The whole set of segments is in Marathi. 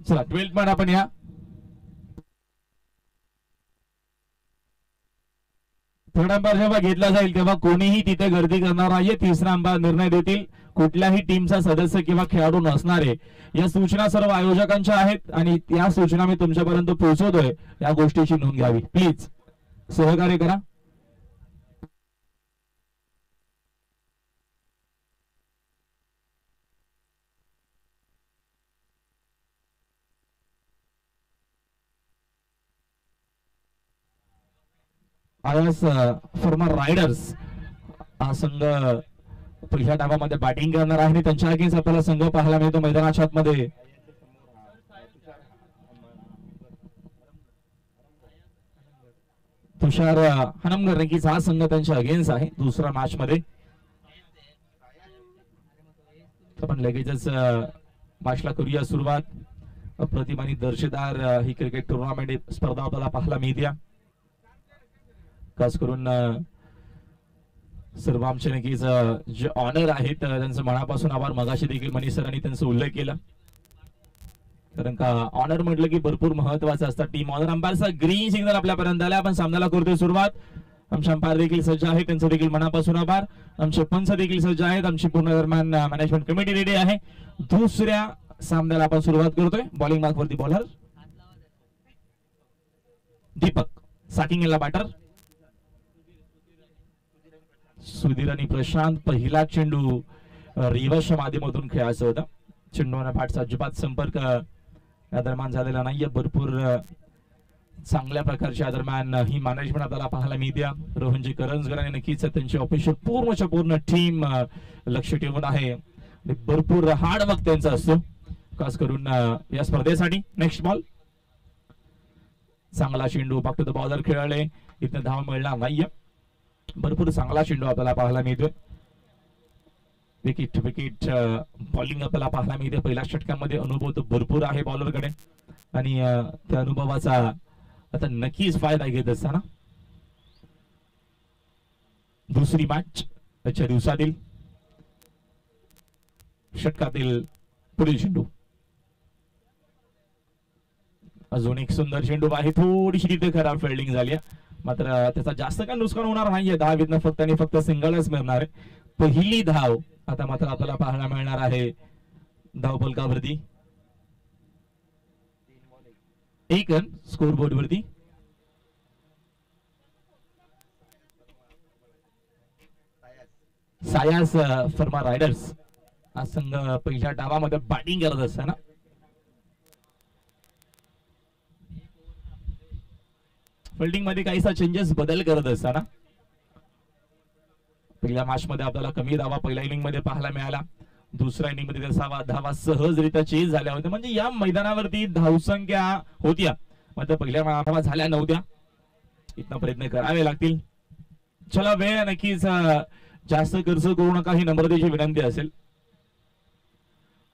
चला 12th मॅन आपण या थर्ड अंपायर जेव्हा घेतला जाईल तेव्हा कोणीही तिथे गर्दी करणार नाहीये. तिसरा अंपायर निर्णय देतील. कुठल्याही टीमचा सदस्य किंवा खेळाडू नसणारे. या सूचना सर्व आयोजकांच्या आहेत आणि त्या सूचना मी तुमच्यापर्यंत पोहोचवतोय. या गोष्टीची नोंद घ्यावी प्लीज. सहकार्य करा. आयस फॉर्मर रायडर्स हा संघ पहिल्या डावामध्ये बॅटिंग करणार आहे आणि त्यांच्या अगेन्स्ट आपल्याला संघ पाहायला मिळतो मैदानाच्या आतमध्ये. तुषार हनमगर रंगीचा हा संघ त्यांच्या अगेन्स्ट आहे दुसऱ्या मॅच मध्ये. आपण लगेचच मॅचला करूया सुरुवात. अप्रतिम आणि दर्जेदार ही क्रिकेट टुर्नामेंट स्पर्धा आपल्याला पाहायला मिळते. खास करून सर्व आमचे नक्कीच जे ऑनर आहेत त्यांचं मनापासून आभार. मगाशी देखील मनीष सरांनी त्यांचा उल्लेख केला कारण का ऑनर म्हटलं की भरपूर महत्वाचं असतं. टीम ऑनर अंपायरचा ग्रीन सिग्नल आपल्यापर्यंत आला. आपण सामन्याला करतोय सुरुवात. आमचे अंपायर देखील सज्ज आहेत त्यांचं देखील मनापासून आभार. आमचे पंच देखील सज्ज आहेत. आमची पूर्ण दरम्यान मॅनेजमेंट कमिटी रेडी आहे. दुसऱ्या सामन्याला आपण सुरुवात करतोय. बॉलिंग मार्क वरती बॉलर दीपक. साकिंगला बॅटर सुधीर आणि प्रशांत. पहिला चेंडू रिव्हर्स माध्यमातून खेळायचा होता. चेंडूने बॅटचा अजिबात संपर्क या दरम्यान झालेला नाहीये. भरपूर चांगल्या प्रकारच्या दरम्यान ही मॅनेजमेंट आपल्याला पाहायला मिळते. रोहनजी करंजकर आणि नक्कीच त्यांची ऑफिशियल पूर्णच्या पूर्ण टीम लक्ष ठेवून आहे. भरपूर हार्ड वर्क त्यांचा असतो खास करून या स्पर्धेसाठी. नेक्स्ट बॉल चांगला चेंडू बॅक टू द बॉलर खेळले. इथं धाव मिळणार नाहीये. भरपूर चांगला चेंडू आपल्याला पाहायला मिळतोय. विकेट विकेट बॉलिंग आपल्याला पाहायला मिळते. पहिल्या षटकामध्ये अनुभव तर भरपूर आहे बॉलरकडे आणि त्या अनुभवाचा आता नक्कीच फायदा घेत असताना दुसरी मॅच आजच्या दिवसातील षटकातील पुढील चेंडू. अजून एक सुंदर चेंडू आहे. थोडीशी तिथे खराब फिल्डिंग झाली मात्र त्याचा जास्त काही नुकसान होणार नाहीये. 10 विकेट फक्त आणि फक्त सिंगलच मिळणार आहे. पहिली धाव आता मात्र आपल्याला पाहायला मिळणार आहे धाव फलकावरती. 1 रन स्कोर बोर्ड वरती. सायास फर्मा रायडर्स हा संघ पहिल्या डावामध्ये बॅटिंग करत असताना फिल्डिंग मध्ये काहीसा चेंजेस बदल करत असताना पहिल्या मॅच मध्ये आपल्याला कमी धावा पहिल्या इनिंग मध्ये पाहायला मिळाला. दुसऱ्या इनिंग मध्ये त्याचा धावा सहजरित्या चेंज झाल्या होत्या. म्हणजे या मैदानावरती धावसंख्या होत्या मात्र पहिल्या धावा झाल्या नव्हत्या. इथं प्रयत्न करावे लागतील. चला वेळ नक्कीच जास्त खर्च करू नका ही नम्रतेची विनंती असेल.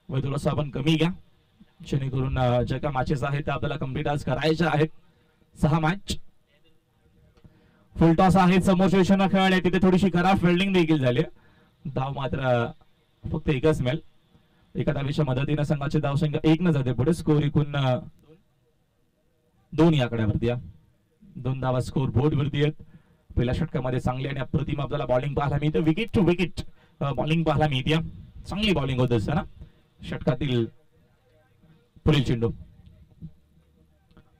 वेळ थोडासा आपण कमी घ्या जेणेकरून ज्या काही मॅचेस आहेत त्या आपल्याला कम्प्लीट आज करायच्या आहेत. 6 मॅच फुलटॉस आहेत. समोरच्या दिशेने खेळाले तिथे थोडीशी खराब फिल्डिंग देखील झाली. धाव मात्र फक्त एकच मिळेल. एका धावेच्या मदतीने संघाची धावसंख्या 1 न जाते पुढे. स्कोर एकूण 2 या आकड्यावरती. 2 धावा स्कोर बोर्ड वरती आहेत. पहिल्या षटकामध्ये चांगली आणि अप्रतिम आपल्याला बॉलिंग पाहायला मिळते. विकेट टू विकेट बॉलिंग पाहायला मिळते. चांगली बॉलिंग होत असताना षटकातील पुढील चेंडू.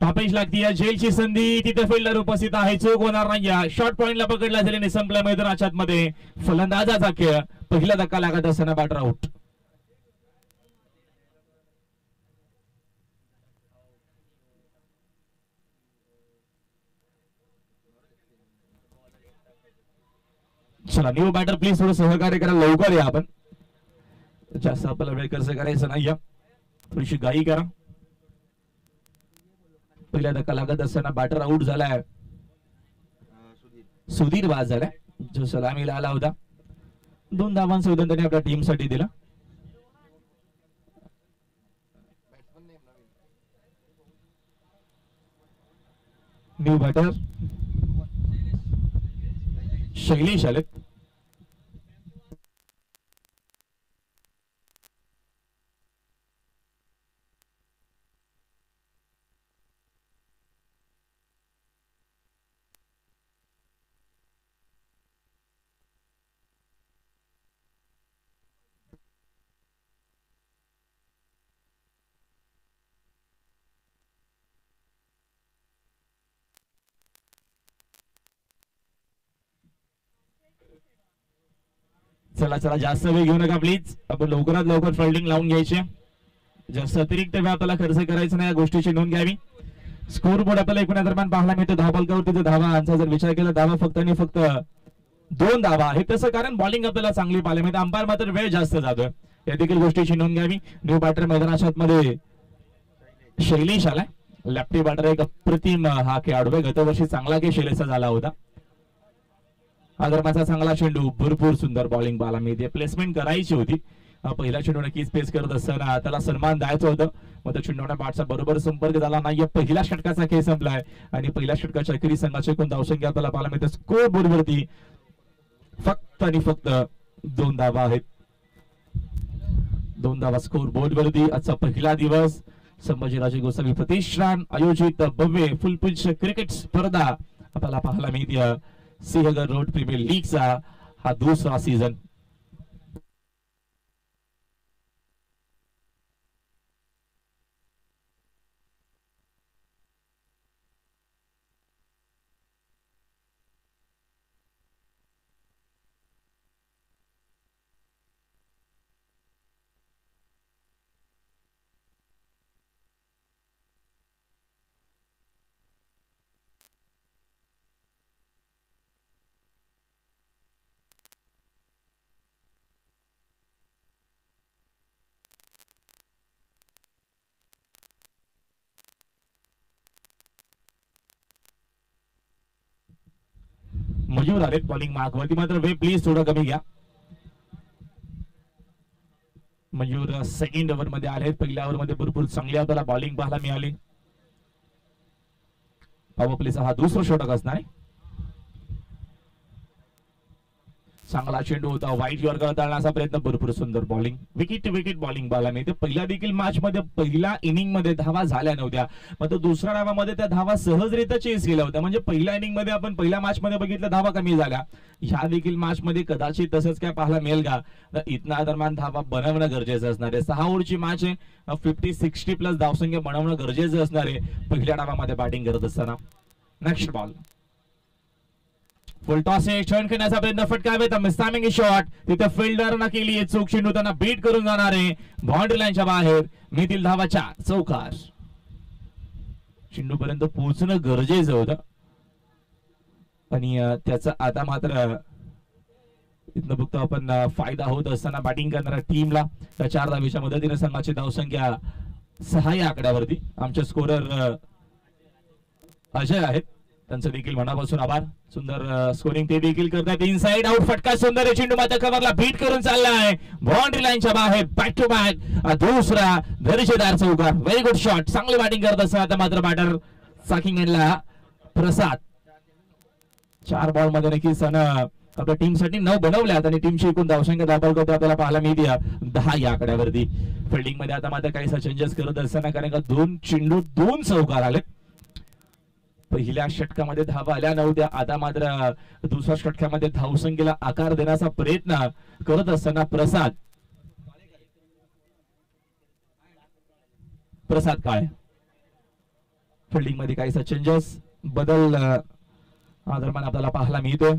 टॉपेज लागती आहे. झेलची संधी तिथे फिल्डर उपस्थित आहे. चूक होणार नाही. शॉर्ट पॉइंटला पकडला झाल्याने संपला मैदानाच्या मध्ये फलंदाजाचा खेळ. पहिला धक्का लागत असताना बॅटर आउट. चला न्यू बॅटर प्लीज थोडं सहकार्य करा. लवकर या. आपण जास्त आपल्याला वेळ खर्च करायचं नाही. थोडीशी घाई करा. पहिला धक्का लागत असताना बॅटर आउट झालाय. सुधीर बाद झालाय जो सलामीला आला होता. 2 धावांचं उदाहरण त्यांनी आपल्या टीम साठी दिलं. न्यू बॅटर शैलेश आलेत. चला चला जास्त वेळ घेऊ नका प्लीज, आपण लवकरात लवकर फिल्डिंग लावून घ्यायचे, जास्त अतिरिक्त वेळ आपल्याला खर्च करायचा नाही, या गोष्टीची नोंद घ्यावी. स्कोर बोर्ड आपल्याला एकूण दरम्यान पाहायला मिळतो धावफलकावरती धावांचा जर विचार केला धावा फक्त आणि फक्त 2 धावा आहे, तसं कारण बॉलिंग आपल्याला चांगली पाहायला मिळते, अंपायर मात्र वेळ जास्त जातोय, या देखील गोष्टीची नोंद घ्यावी. न्यू बॅटर मैदानाच्या आतमध्ये शैलेश आलाय, लेफ्टी बॅटर एक अप्रतिम हा खेळाडू आहे, गतवर्षी चांगला खेळ शैलेशचा झाला होता. हा दरम्यानचा चांगला चेंडू, भरपूर सुंदर बॉलिंग पाहायला मिळते, प्लेसमेंट करायची होती, पहिला चेंडू नक्कीच पेस करत असताना त्याला सन्मान द्यायचं होतं, मग त्या चेंडूने बॅटचा बरोबर संपर्क झाला नाही. पहिल्या षटकाचा खेळ संपलाय आणि पहिल्या षटकाच्या अखेरी संघाचे एकूण धावसंख्या आपल्याला पाहायला मिळते स्कोर बोर्डवरती फक्त आणि फक्त 2 धावा आहेत, 2 धावा स्कोर बोर्डवरती. आजचा पहिला दिवस संभाजीराजे गोसावी प्रतिष्ठान आयोजित भव्य फुल पिच क्रिकेट स्पर्धा आपल्याला पाहायला मिळते, सिंहगड रोड प्रीमियर लीगचा हा 2रा सीझन. मयूर आलेत बॉलिंग मार्कवरती, मात्र वे प्लीज थोडं कमी घ्या. मयूर सेकंड ओव्हर मध्ये आलेत, पहिल्या ओव्हर मध्ये भरपूर चांगली आपल्याला बॉलिंग पाहायला मिळाली. पॉवर प्लेचा हा 2रा षटक असणार आहे, चांगला चेंडू होता, वाईट यॉर्कर टाळण्याचा प्रयत्न, भरपूर सुंदर bowling, wicket to wicket bowling पाहायला मिळते. पहिल्या देखील मॅच मध्ये पहिल्या इनिंग मध्ये धावा झाल्या नव्हत्या, मात्र 2ऱ्या डावामध्ये त्या धावा सहजरित्या चेस केल्या होत्या, म्हणजे पहिल्या इनिंग मध्ये आपण पहिल्या मॅच मध्ये बघितलं धावा कमी झाल्या, ह्या देखील मॅच मध्ये कदाचित तसंच काय पाहायला मिळेल का, तर इथना दरम्यान धावा बनवणं गरजेचं असणार आहे. 6 ओव्हरची मॅच आहे, 50-60 प्लस धावसंख्या बनवणं गरजेचं असणार आहे पहिल्या डावामध्ये बॅटिंग करत असताना. नेक्स्ट बॉल, फुल टॉस टर्न करण्याचा प्रयत्न, फटकावे मिसटायमिंग शॉट, तिथे फिल्डरना केली चूक, चेंडू त्यांना बीट करून जाणार आहे बाउंड्री लाईनच्या बाहेर, मिळतील धावाच्या चौकार. चेंडू पर्यंत पोहोचणं गरजेचं होतं आणि त्याचा आता मात्र इथनं बघतो आपण फायदा होत असताना बॅटिंग करणाऱ्या टीमला. त्या 4 धावेच्या मदतीने संघाची धावसंख्या 6 या आकड्यावरती. आमचे स्कोरर अजय आहेत, त्यांचं देखील मनापासून आभार. सुंदर स्कोरिंग ते देखील करतात. इनसाइड आउट फटका सुंदर, चेंडू मात्र कव्हरला बीट करून चाललाय बाउंड्री लाईनच्या बाहेर. बॅक टू बॅक 2रा दर्जेदार चौकार. व्हेरी गुड शॉट, चांगली बॅटिंग करत असतात मात्र बॅटर साकिंग एंडला प्रसाद. 4 बॉल मध्ये नक्कीच आपल्या टीमसाठी 9 बनवल्यात आणि टीमची एकूण धावसंख्या दाखवतो आपल्याला पाहायला मिळते 10 या आकड्यावरती. फिल्डिंग मध्ये आता मात्र काही चेंजेस करत असताना, कारण का 2 चेंडू 2 चौकार आले. पहिल्या षटकामध्ये धावा आल्या नव्हत्या, आता मात्र 2ऱ्या षटकामध्ये धावसंख्येला आकार देण्याचा प्रयत्न करत असताना प्रसाद काळे. फिल्डिंग मध्ये काही चेंजेस बदल दरम्यान आपल्याला पाहायला मिळतोय.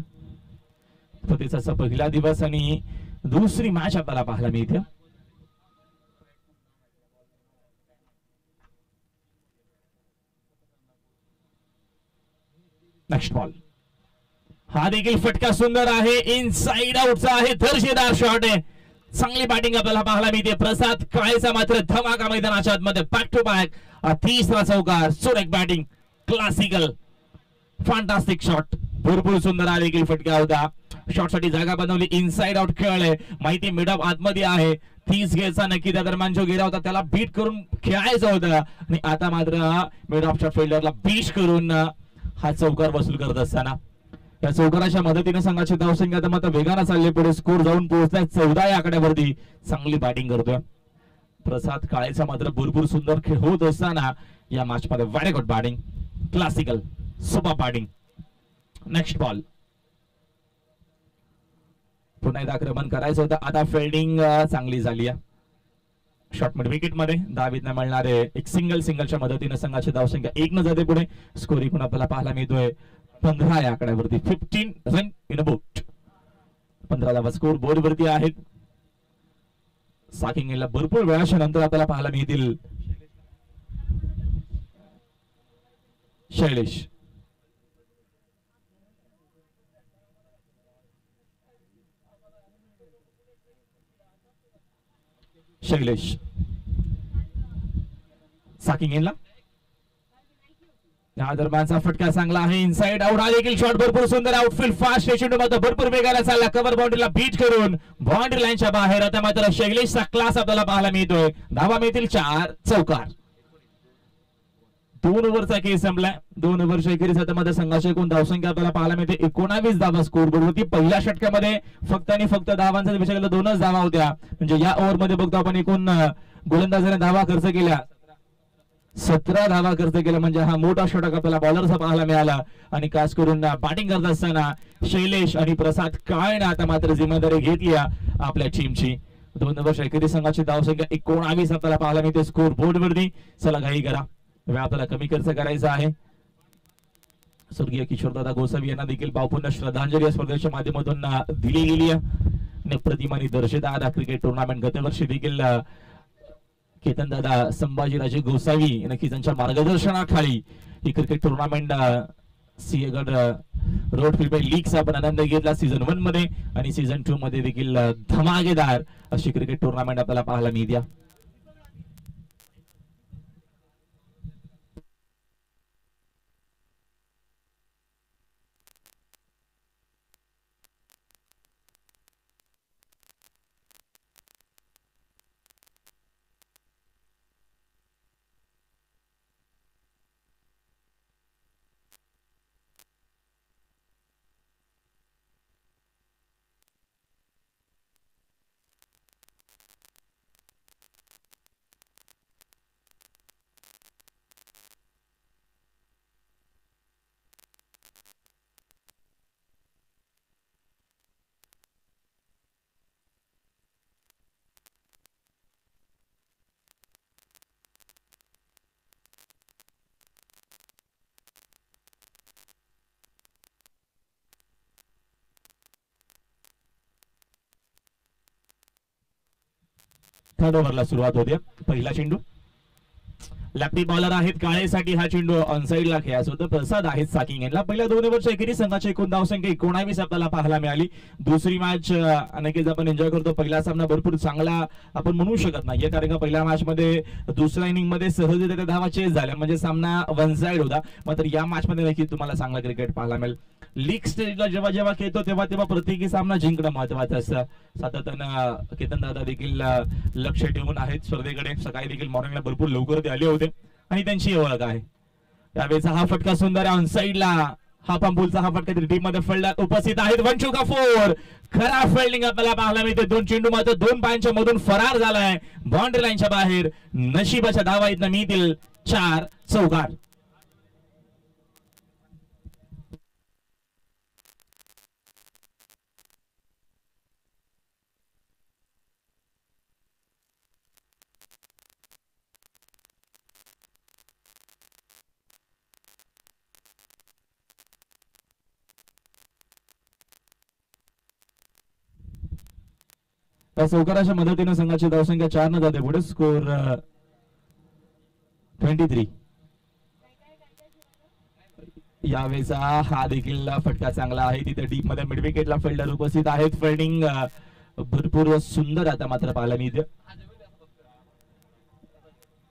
त्याचा पहिला दिवस आणि 2री मॅच आपल्याला पाहायला मिळते. नेक्स्ट बॉल, हा देखील फटका सुंदर आहे, इनसाइड आउटचा आहे, दर्जेदार शॉट आहे, चांगली बॅटिंग आपल्याला पाहायला मिळते. प्रसाद काळेचा मात्र धमाका मैदानाच्या आतमध्ये. बॅक टू बॅक 3रा चौकार, सुरेख बॅटिंग, क्लासिकल फॅन्टास्टिक शॉट, भरपूर सुंदर हा देखील फटका होता. शॉट साठी जागा बनवली, इनसाइड आउट खेळले, माहिती मिड ऑफ आतमध्ये आहे, 30 घ्यायचा नक्की. त्या दरम्यान जो गेला होता त्याला बीट करून खेळायचं होतं आणि आता मात्र मिड ऑफच्या फिल्डरला बीट करून हा चौकार वसूल करत असताना या चौकाराच्या मदतीने संघाची धावसंख्या आता मात्र वेगाने चालली पुढे. स्कोर जाऊन पोहोचलाय 14 या आकड्यावरती. चांगली बॅटिंग करतोय प्रसाद काळेचा मात्र भरपूर सुंदर खेळ होत असताना या मॅच मध्ये. Very good batting, classical super batting. Next ball, पुन्हा एकदा आक्रमण करायचं होतं, आता फिल्डिंग चांगली झाली आहे. शॉट मध्ये विकेट मध्ये धावीतनं मिळणारे एक सिंगलच्या मदतीने संघाची धावसंख्या 1 न जाते पुढे. स्कोर एकूण आपल्याला पाहायला मिळतोय 15 या आकड्यावरती. 15 रन इन अ बुट. 15 धावा स्कोर बोर्ड वरती आहेत. साकिंग भरपूर वेळाच्या नंतर आपल्याला पाहायला मिळतील. शैलेश साकिंग या दरम्यानचा फटका चांगला आहे. इनसाइड आउट हा देखील शॉट भरपूर सुंदर. आउटफील्ड फास्ट चेंडू मात्र भरपूर वेगाला चालला. कव्हर बाउंड्रीला बीट करून बाउंड्री लाईनच्या बाहेर. आता मात्र शैलेशचा क्लास आपल्याला पाहायला मिळतोय. धावा मिळतील 4 चौकार. 2 ओव्हरचा खेळ संपलाय. 2 ओव्हरच्या एकेरीस आता मध्ये संघाची एकूण धावसंख्या आपल्याला पाहायला मिळते 19 धावा स्कोर बोर्ड होती. पहिल्या षटकामध्ये फक्त आणि फक्त धावांचा विचार केला 2च धावा होत्या. म्हणजे या ओव्हर मध्ये बघतो आपण एकूण गोलंदाजाने धावा खर्च केल्या 17 धावा खर्च केला. म्हणजे हा मोठा षटक आपल्याला बॉलरचा पाहायला मिळाला. आणि खास करून बॅटिंग करत असताना शैलेश आणि प्रसाद काळेने आता मात्र जिम्मेदारी घेतली आपल्या टीमची. 2 ओव्हरच्या एकेरीस संघाची धावसंख्या 19 आपल्याला पाहायला मिळते स्कोर बोर्ड वरती. चला घाई करा, वेळ आपल्याला कमी खर्च करायचा आहे. स्वर्गीय किशोरदादा गोसावी यांना देखील भावपूर्ण श्रद्धांजली या स्पर्धेच्या माध्यमातून दिली गेली आहे. प्रतिमानी दर्शेदार क्रिकेट टुर्नामेंट गतवर्षी देखील केतनदादा संभाजीराजे गोसावी नक्कीच त्यांच्या मार्गदर्शनाखाली ही cricket tournament Sinhagad road cricket लीगचा आपण आनंद घेतला सीझन 1 मध्ये. आणि सीझन 2 मध्ये देखील धमाकेदार अशी क्रिकेट टुर्नामेंट आपल्याला पाहायला मिळते. थर्ड ओव्हरला सुरुवात होते. पहिला चेंडू लेफ्टी बॉलर आहेत काळेसाठी हा चेंडू ऑनसाइडला खेळायचा होता. प्रसाद आहेत साकिंग यांना. पहिल्या 2 ओव्हरच्या एकेरी संघाची एकूण धावसंख्या 19 आपल्याला पाहायला मिळाली. दुसरी मॅच नक्कीच आपण एन्जॉय करतो. पहिला सामना भरपूर चांगला आपण म्हणू शकत नाही, कारण का पहिल्या मॅच मध्ये दुसऱ्या इनिंग मध्ये सहजरित्या धावा चेस झाल्या, म्हणजे सामना वन साइड होता. मात्र या मॅच मध्ये नक्कीच तुम्हाला चांगला क्रिकेट पाहायला मिळेल. लीग स्टेजला जेव्हा जेव्हा खेळतो तेव्हा तेव्हा प्रत्येकी सामना जिंकणं महत्वाचं असतं. सातत्यानं केतन दादा देखील लक्ष ठेवून आहेत स्पर्धेकडे. सकाळी देखील मॉर्निंगला भरपूर लवकर ते आले होते आणि त्यांची ओळख आहे. त्यावेळेचा हा फटका सुंदर आहे ऑनसाइडला. हा पंपूलचा हा फटका टीम मध्ये फलंदाज उपस्थित आहेत. 1 चौका 4 खरा फिल्डिंग आपल्याला पाहायला मिळते. 2 चेंडू मात्र 2 पायांच्या मधून फरार झालाय बाउंड्री लाईनच्या बाहेर. नशिबाच्या धावा इथं मिळतील 4 चौकार. चौकाराच्या मदतीने संघाची धावसंख्या 4 न जाते पुढे. स्कोर 23. यावेळेचा हा देखील फटका चांगला आहे. तिथे डीप मध्ये मिड विकेटला फिल्डर उपस्थित आहेत. फिल्डिंग भरपूर सुंदर आता मात्र पाहायला मिळते.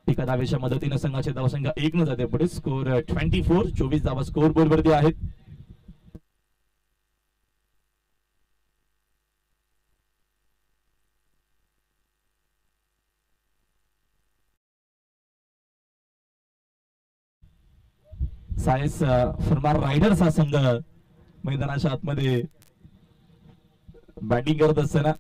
एका धावेच्या मदतीने संघाची धावसंख्या 1 न जाते पुढे. स्कोर 24. 24 धावा स्कोर बोर्ड वरती आहेत. सायन्स फर्मार रायडर्स हा संघ मैदानाच्या आतमध्ये बॅटिंग करत असताना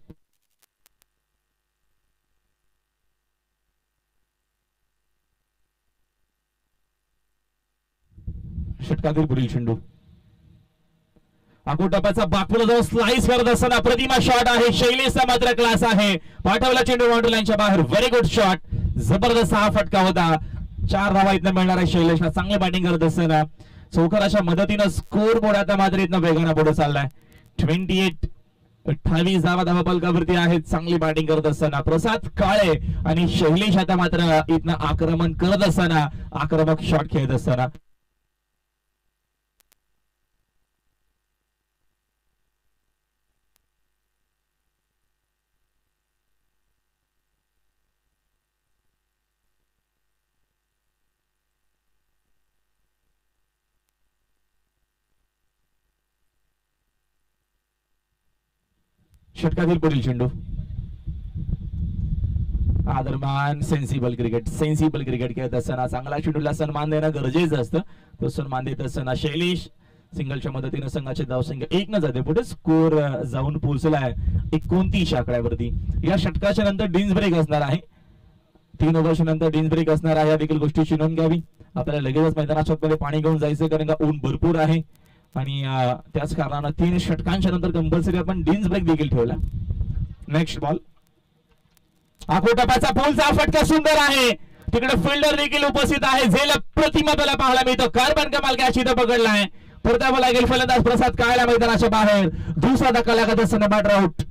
षटकातील पुढील चेंडू आकोटापाचा बाकूला जाऊन स्लाइस करत असताना प्रतिमा शॉट आहे. शैलेशचा मात्र क्लास आहे. पाठवला चेंडू बाउंड्री लाईनच्या बाहेर. Very good shot. जबरदस्त हा फटका होता. 4 धावा इथनं मिळणार आहे शैलेशला. चांगले बॅटिंग करत असताना चौकाराच्या मदतीनं स्कोर बोर्ड आता मात्र इथनं वेगानं पुढे चाललाय. 28 28 धावा धावफलकावरती आहेत. चांगली बॅटिंग करत असताना प्रसाद काळे आणि शैलेश आता मात्र इथनं आक्रमण करत असताना, आक्रमक शॉट खेळत असताना षटकातील पुढील चेंडू. आदरमान सेन्सिबल क्रिकेट खेळत असताना चांगला चेंडूला सन्मान देणं गरजेचं असतं. तो सन्मान देत असताना शैलेश सिंगलच्या मदतीने संघाचे धावसंख्या 1 न जाते पुढे स्कोर जाऊन पोहोचलाय 29 आकड्यावरती. या षटकाच्या नंतर डिन्स ब्रेक असणार आहे. 3 ओव्हरच्या नंतर डिन्स ब्रेक असणार आहे. या देखील गोष्टीची नोंद घ्यावी. आपल्याला लगेचच मैदानाच्या आतमध्ये पाणी घेऊन जायचं, कारण का ऊन भरपूर आहे आणि त्याच कारणानं 3 षटकांच्या नंतर कंपल्सरी आपण डिन्स ब्रेक देखील ठेवला. Next ball. आखोटपाचा पूलचा फटका सुंदर आहे. तिकडे फिल्डर देखील उपस्थित आहे. झेल प्रतिमा त्याला पाहायला मिळतो. कार्बन कमाल कॅच इथं पकडलाय. परतावा लागेल फलंदाज प्रसाद काळेला मैदानाच्या बाहेर. दुसरा धक्का लागत असताना बॅटर आउट.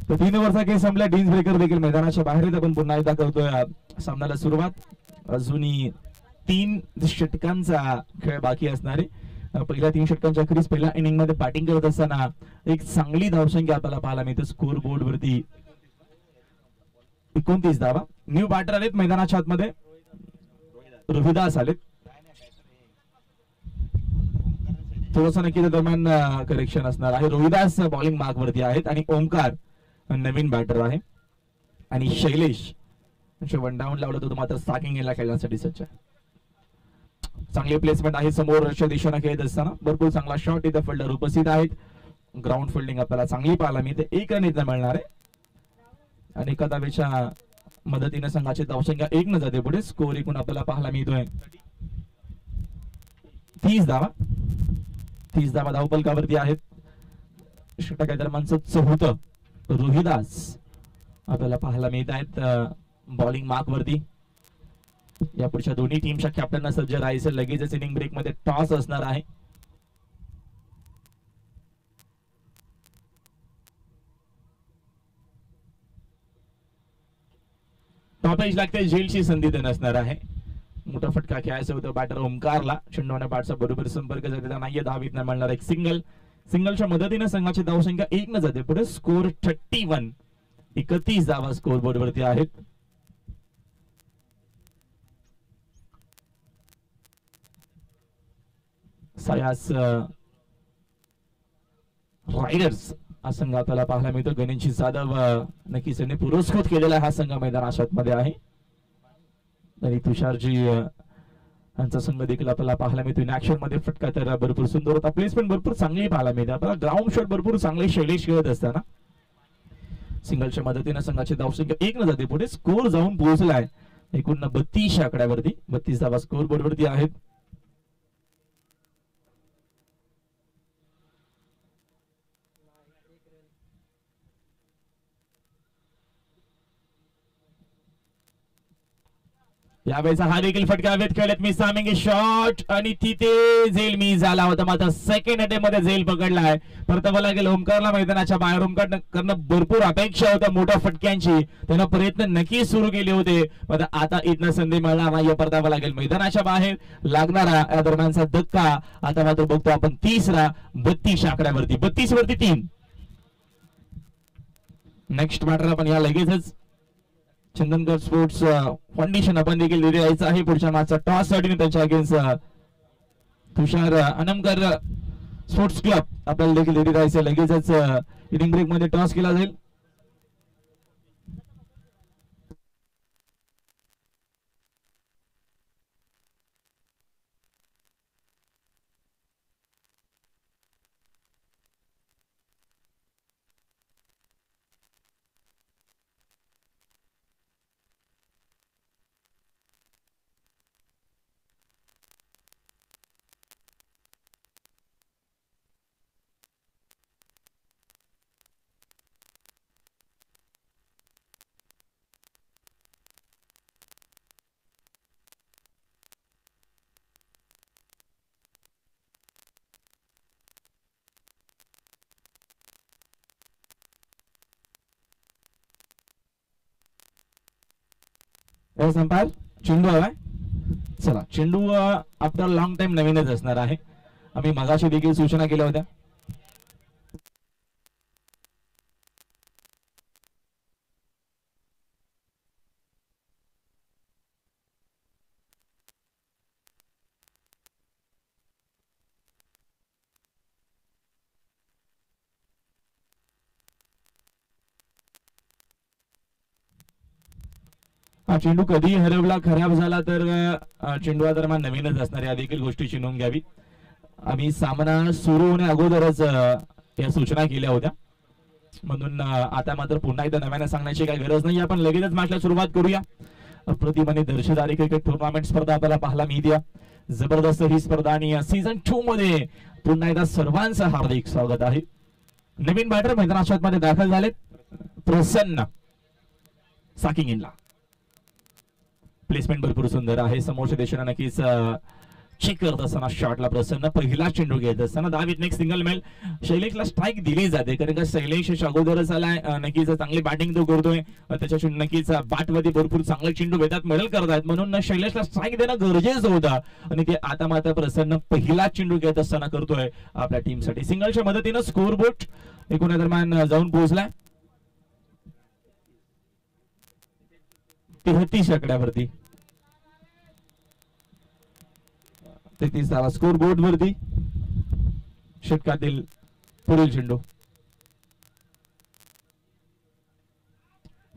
तो 3 ओव्हरचा खेळ संपला. डिन्स ब्रेकर देखील मैदानाच्या बाहेर आपण पुन्हा एकदा करतोय सामन्याला सुरुवात. अजूनही 3 षटकांचा खेळ बाकी असणारे. पहिल्या 3 षटकांच्या अखेरीस पहिल्या इनिंग मध्ये बॅटिंग करत असताना एक चांगली धावसंख्या आपल्याला पाहायला मिळते. स्कोर बोर्ड वरती 29 धावा. न्यू बॅटर आहेत मैदानाच्या आतमध्ये. रोहिदास आलेत. थोडस नक्की दरम्यान करेक्शन असणार आहे. रोहिदास बॉलिंग मार्क वरती आहेत आणि ओमकार नवीन बॅटर आहे आणि शैलेश वन डाऊन लावलं तो मात्र स्टार्टिंग गेला खेळण्यासाठी सज्ज आहे. चांगली प्लेसमेंट आहे. समोरच्या दिशेने खेळत असताना भरपूर चांगला शॉट इथं फिल्डर उपस्थित आहेत. ग्राउंड फिल्डिंग आपल्याला चांगली पाहायला मिळते. 1 रन इथं मिळणार आहे आणि एका धावेच्या मदतीने संघाची धावसंख्या 1 न जाते पुढे. स्कोर एकूण आपल्याला पाहायला मिळतोय 30 धावा. 30 धावा धावफलकावरती आहेत. षटका दरम्यानचं चौथं रोहिदास आपल्याला पाहायला मिळत आहेत बॉलिंग मार्क वरती. या पुढच्या दोन्ही टीमच्या कॅप्टनना सज्ज राहायचं. लगेचच इनिंग ब्रेक मध्ये टॉस असणार आहे. टॉप एज लागते. झेलची संधी देणं असणार आहे. मोठा फटका खेळायचा होता बॅटर ओमकारला. चेंडूने बॅटचा बरोबर संपर्क झालेला नाहीये. धावीत न मिळणार एक सिंगलच्या मदतीने संघाची धावसंख्या 1 न जाते पुढे. स्कोर 31. 31 धावा स्कोर बोर्ड वरती आहेत. सयास रायडर्स हा संघ आपल्याला पाहायला मिळतो. गणेश जाधव नक्कीच त्यांनी पुरस्कृत केलेला हा संघ मैदानात मध्ये आहे आणि तुषारजी यांचा संघ देखील आपल्याला पाहायला मिळतो. इन ऍक्शन मध्ये फटका तर भरपूर सुंदर होता. प्लेसमेंट भरपूर चांगली पाहायला मिळते आपल्याला. ग्राउंड शॉट भरपूर चांगले शैलेश खेळत असताना सिंगलच्या मदतीने संघाची धावसंख्या 1 न जाते पुढे. स्कोर जाऊन पोहोचलाय एकूण 32 आकड्यावरती. 32 धावा स्कोर बोर्ड वरती आहेत. यावेळेचा हा देखील फटका हवेत खेळत मी सामिंग शॉट आणि तिथे झेल मी झाला होता. मात्र सेकंड अटेम्प्ट मध्ये झेल पकडलाय. परतावा लागेल ओमकारला मैदानाच्या बाहेर. ओमकार करणं भरपूर अपेक्षा होत्या मोठ्या फटक्यांची. त्यानं प्रयत्न नक्की सुरू केले होते. मात्र आता इथनं संधी मिळणार नाही. परतावा लागेल मैदानाच्या बाहेर. लागणारा या दरम्यानचा धक्का आता मात्र बघतो आपण. तिसरा 32 आकड्यावरती. 32 वरती 3. नेक्स्ट बॅटर आपण या लगेचच चंदनकर स्पोर्ट्स फाउंडेशन आपण देखील दिले जायचं आहे. पुढच्या मॅचचा टॉस साठी त्यांच्या अगेन्स्ट तुषार अनमकर स्पोर्ट्स क्लब आपल्याला देखील दिले जायचं. लगेचच इनिंग ब्रेक मध्ये टॉस केला जाईल. संपार चेंडू हवाय. चला चेंडू आफ्टर लॉंग टाइम नवीनच असणार आहे. आम्ही मगाशी देखील सूचना केल्या होत्या. हा चेंडू कधी हरवला खराब झाला तर चेंडू दरम्यान नवीनच असणार. या देखील गोष्टीची नोंद घ्यावी. आम्ही सामना सुरू होण्या अगोदरच या सूचना केल्या होत्या. म्हणून आता मात्र पुन्हा एकदा नव्याने सांगण्याची काही गरज नाही. आपण लगेचच मॅचला सुरुवात करूया. अप्रतिम आणि दर्शदारी क्रिकेट टुर्नामेंट स्पर्धा आपल्याला पाहायला मिळते. जबरदस्त ही स्पर्धा आणि सीझन 2 मध्ये पुन्हा एकदा सर्वांचं हार्दिक स्वागत आहे. नवीन बॅटर मैदानात मध्ये दाखल झालेत. प्रसन्न साकिंग इनला. प्लेसमेंट भरपूर सुंदर आहे. समोरच्या दिशेने नक्कीच चेक करत असताना शॉटला प्रसन्न पहिला चेंडू घेत असताना दावीत नेक्स्ट सिंगल मेल. शैलेशला स्ट्राईक दिली जाते कारण का शैलेश अगोदरच आलाय. नक्कीच चांगली बॅटिंग तो करतोय. त्याच्या नक्कीच बॅटमध्ये भरपूर चांगले चेंडू भेटतात मेडल करतायत. म्हणून शैलेशला स्ट्राईक देणं गरजेचं होतं आणि ते आता मात्र प्रसन्न पहिला चेंडू घेत असताना करतोय आपल्या टीमसाठी. सिंगलच्या मदतीनं स्कोर बोर्ड एकूण दरम्यान जाऊन पोहोचलाय 33 आकड्यावरती. 33 धावा स्कोर बोर्ड वरती. षटकातील पुढील चेंडू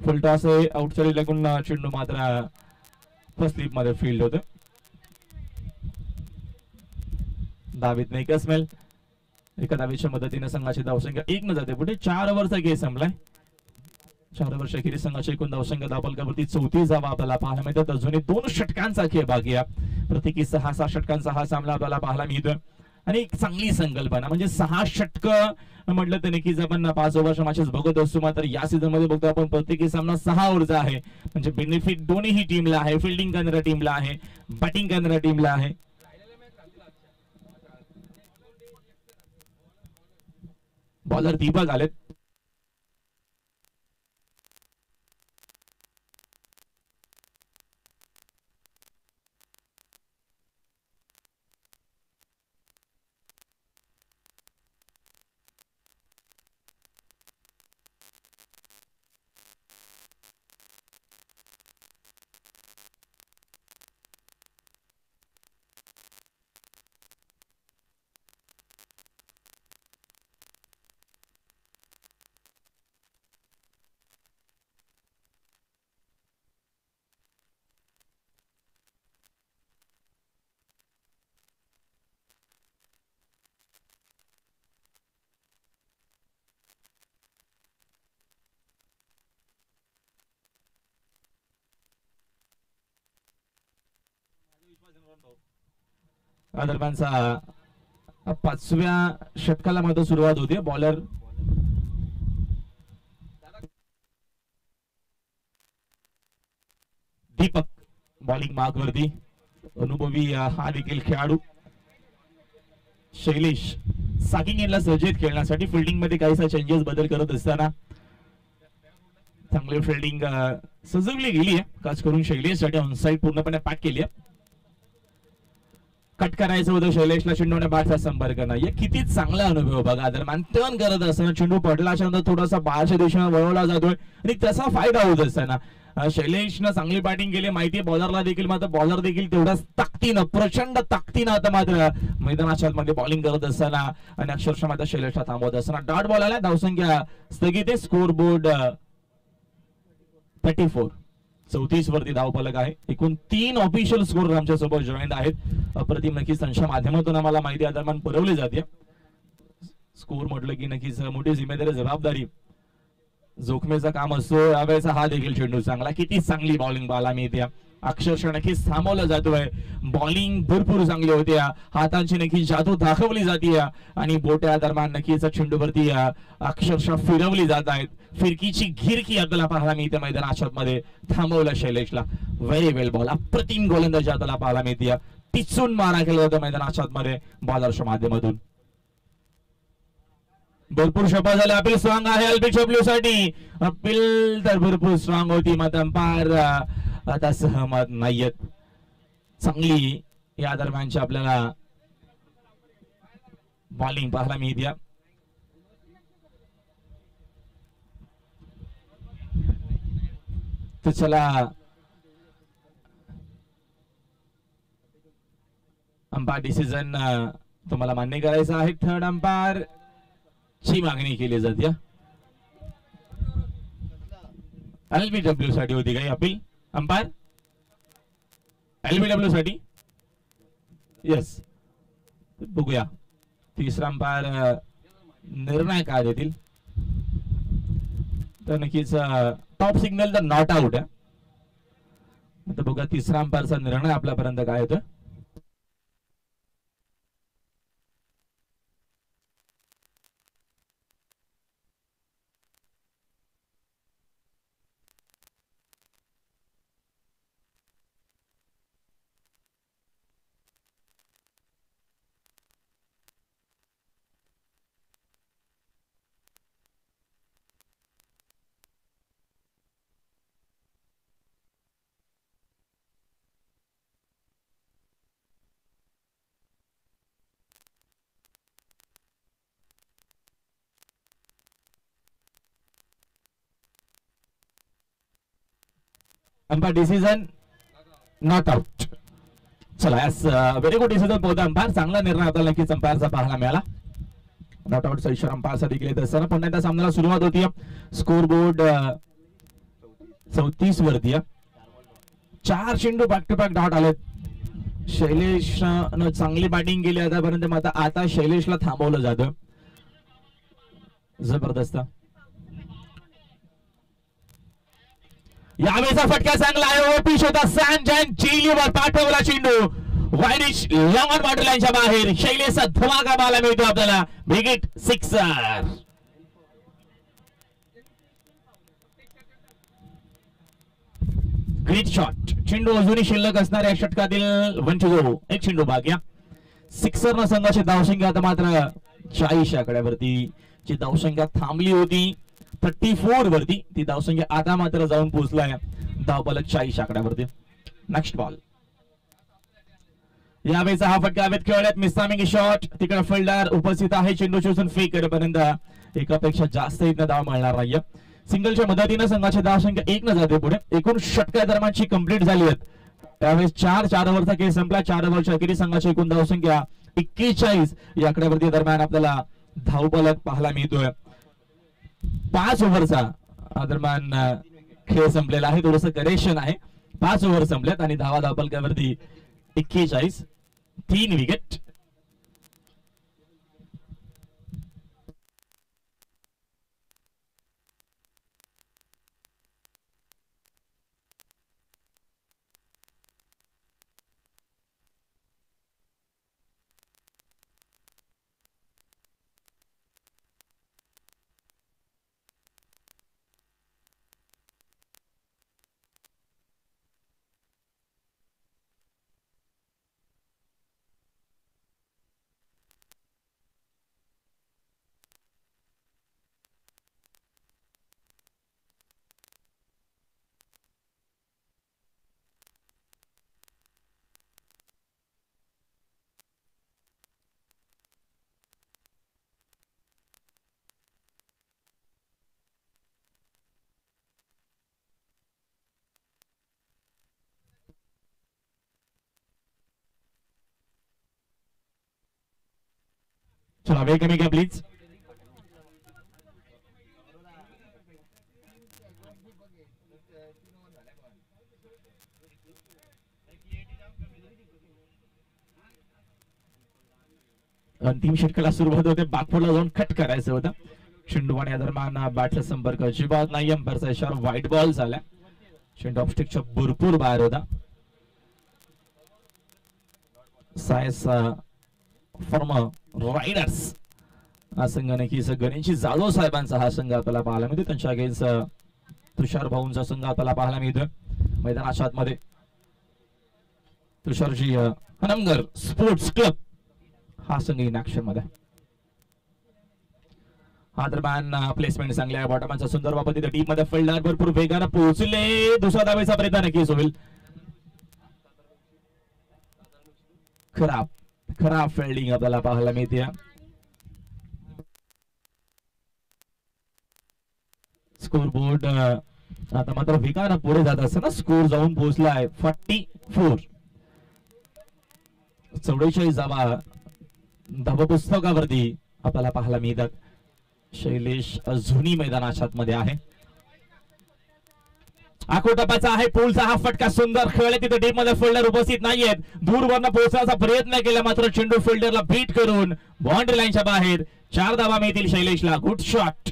फुल टॉस आहे. आउटसाइड लागून चेंडू मात्र फर्स्ट स्लिप मध्ये फील्ड होतं. दावीत नाही कसमेल एका धावेच्या मदतीने संघाची धावसंख्या 1 न जाते पुढे. 4 ओव्हरचा खेळ संपलाय. 4 ओव्हर अखेरीस संघाची एकूण धावसंख्या धावफलकावरती 34 धावा आपल्याला पाहायला मिळतात. अजूनही 2 षटकांचा खेळ बाकी आहे. प्रत्येकी 6-6 षटकांचा हा सामना आपल्याला पाहायला मिळतोय. आणि एक चांगली संकल्पना म्हणजे 6 षटक म्हटलं तर नक्कीच आपण 5 ओव्हरच्या मॅचेस बघत असतो. मात्र या सीझन मध्ये बघतो आपण प्रत्येकी सामना 6 ओव्हरचा आहे. म्हणजे बेनिफिट दोन्ही टीमला आहे. फिल्डिंग करणाऱ्या टीमला आहे, बॅटिंग करणाऱ्या टीमला आहे. बॉलर दीपक आलेत. दरम्यानचा 5व्या षटकाला मात्र सुरुवात होते. बॉलर दीपक बॉलिंग मार्क वरती. अनुभवी हा देखील खेळाडू शैलेश साकिंग यांना सज्जित खेळण्यासाठी फिल्डिंग मध्ये काहीसा चेंजेस बदल करत असताना चांगली फिल्डिंग सजवली गेली आहे. खास करून शैलेश साठी ऑनसाइड पूर्णपणे पॅक केली आहे. कट करायचं होतं शैलेशला. चेंडूने बॅटचा संपर्क नाही. किती चांगला अनुभव बघा. दरम्यान टर्न करत असताना चेंडू पडल्याच्या नंतर थोडासा बाहेरच्या दिशेने वळवला जातोय आणि त्याचा फायदा होत असताना शैलेशनं चांगली बॅटिंग केली. माहिती बॉलरला देखील, मात्र बॉलर देखील तेवढाच ताकदीनं, प्रचंड ताकदीनं आता मात्र मैदानाच्या मध्ये बॉलिंग करत असताना आणि अक्षरशः मात्र शैलेशला थांबवत असताना डॉट बॉल आला. धावसंख्या स्थगित आहे. Score board 34. 34 वरती धावफलक आहे. एकूण 3 ऑफिशियल स्कोर आमच्या सोबत जॉईन आहेत. अप्रतिम नक्कीच त्यांच्या माध्यमातून आम्हाला माहिती दरम्यान पुरवली जाते. स्कोर म्हटलं की नक्कीच मोठी जिम्मेदारी, जबाबदारी, जोखमीचं काम असतो. यावेळेचा हा देखील चेंडू चांगला. किती चांगली बॉलिंग पाहायला मिळते. अक्षरशः नक्कीच थांबवलं जातोय. बॉलिंग भरपूर चांगली होती. हातांची नक्कीच जादू दाखवली जाते आणि बोट्या दरम्यान नक्कीच चेंडूवरती अक्षरशः फिरवली जात आहेत. फिरकीची गिरकी आपल्याला पाहायला मिळते मैदानाच्या मध्ये. थांबवलं शैलेशला. व्हेरी वेल बॉल. अप्रतिम गोलंदाजी आपल्याला पाहायला मिळते. टिचून मारा केला जातो मैदानाच्या मध्ये बॉलरच्या माध्यमातून. भरपूर शपथ झाले. अपील स्ट्रॉंग आहे एलबीडब्ल्यू साठी. अपील तर भरपूर स्ट्रॉंग होती, मात्र अंपायर आता सहमत नाहीयेत. चांगली या दरम्यानची आपल्याला बॉलिंग पाहायला मिळते. तर चला अंपायर डिसिजन तुम्हाला मान्य करायचं आहे. थर्ड अंपायर ची मागणी केली जाते. एलबीडब्ल्यू साठी होती काही अपील अंपायर? एलबीडब्ल्यू साठी येस. बघूया तिसरा अंपायर निर्णय काय देतील. तर नक्कीच टॉप सिग्नल तर नॉट आउट आहे. आता बघा तिसरा अंपायरचा निर्णय आपल्यापर्यंत काय होतं. Umpire decision not out. चला यास very good decision both umpire. चांगला निर्णय आपल्याला नक्कीच अंपायरचा पाहायला मिळाला. नॉट आउटचा इशारा अंपायरचा देखील येत असताना पुन्हा एकदा सामन्याला सुरुवात होती. स्कोर बोर्ड 34 वरती. 4 चेंडू बॅक टू बॅक डॉट आलेत. शैलेशनं चांगली बॅटिंग केली आतापर्यंत. आता शैलेशला थांबवलं जातं. जबरदस्त. यावेळेचा फटका चांगला आहे. ओपी होता सॅनजन चिलीवर पाठवला चेंडू वाईडिश लॉंग ऑन बाउंड्री लाईनच्या बाहेर. शैलेशचा धमाका पाहायला मिळतो आपल्याला. Big hit sixer. Great shot. चेंडू अजूनही शिल्लक असणाऱ्या षटकातील वंचित एक चेंडू भाग्या. सिक्सर न संघाची धावसंख्या आता मात्र 40 आकड्यावरती ची धावसंख्या थांबली होती 34 वरती. ती धावसंख्या आता मात्र जाऊन पोहोचलाय धावफलक 40 आकड्यावरती. Next ball. यावेळेचा हा फटका हवेत खेळण्यात मिसमिंग शॉट. तिकडे फिल्डर उपस्थित आहे. चेंडू शोषून फेक करेपर्यंत एकापेक्षा जास्त इथं धाव मिळणार नाहीये. सिंगलच्या मदतीने संघाची धावसंख्या 1 न जाते पुढे. एकूण षटका दरम्यानची कंप्लीट झाली आहेत. त्यावेळेस 4 ओव्हरचा खेळ संपला. 4 ओव्हरच्या अखेरीस संघाची एकूण धावसंख्या 41 या आकड्यावरती दरम्यान आपल्याला धावफलक पाहायला मिळतोय. 5 ओव्हरचा दरम्यान खेळ संपलेला आहे. थोडंसं करेक्शन आहे. 5 ओव्हर संपलेत आणि धावफलकावरती 41. 3 विकेट. चला वेळ कमी घ्या प्लीज. अंतिम षटकाला सुरुवात होते. बागपूरला जाऊन कट करायचं होतं. चेंडू आणि दरम्यान बॅटचा संपर्क अजिबात नाही. अंपायरचा इशारा व्हाईट बॉल झाला. चेंडू ऑफस्टिकच्या भरपूर बाहेर होता. सायस फॉर्म रायडर्स हा संघ नक्कीच गणेशजी जाधव साहेबांचा हा संघ आपल्याला पाहायला मिळतो. त्यांच्या अगेन्स्ट तुषार भाऊंचा संघ आपल्याला पाहायला मिळतोय मैदानाच्या आतमध्ये. तुषारजी हनमगर स्पोर्ट्स क्लब हा संघ इन ऍक्शन मध्ये. हा दरम्यान प्लेसमेंट चांगली आहे. बॉटमांचा सुंदर वापर तिथे टीम मध्ये. फिल्डर भरपूर वेगानं पोहोचले. दुसरा धावेचा प्रयत्न नक्कीच होईल. खराब फिल्डिंग आपल्याला पाहायला मिळते. स्कोर बोर्ड आता मात्र वेगानं पुढे जात असताना स्कोर जाऊन पोहोचलाय 44. 44 धावा धावपुस्तकावरती आपल्याला पाहायला मिळतात. शैलेश अजूनही मैदानाच्या आतमध्ये आहे. आखोटपाचा आहे. पोलचा हा फटका सुंदर खेळले. तिथे टीम मध्ये फिल्डर उपस्थित नाहीयेत. दूरवरनं पोहोचण्याचा प्रयत्न केला मात्र चेंडू फिल्डरला बीट करून बाउंड्री लाईनच्या बाहेर. 4 धावा मिळतील शैलेशला. Good shot.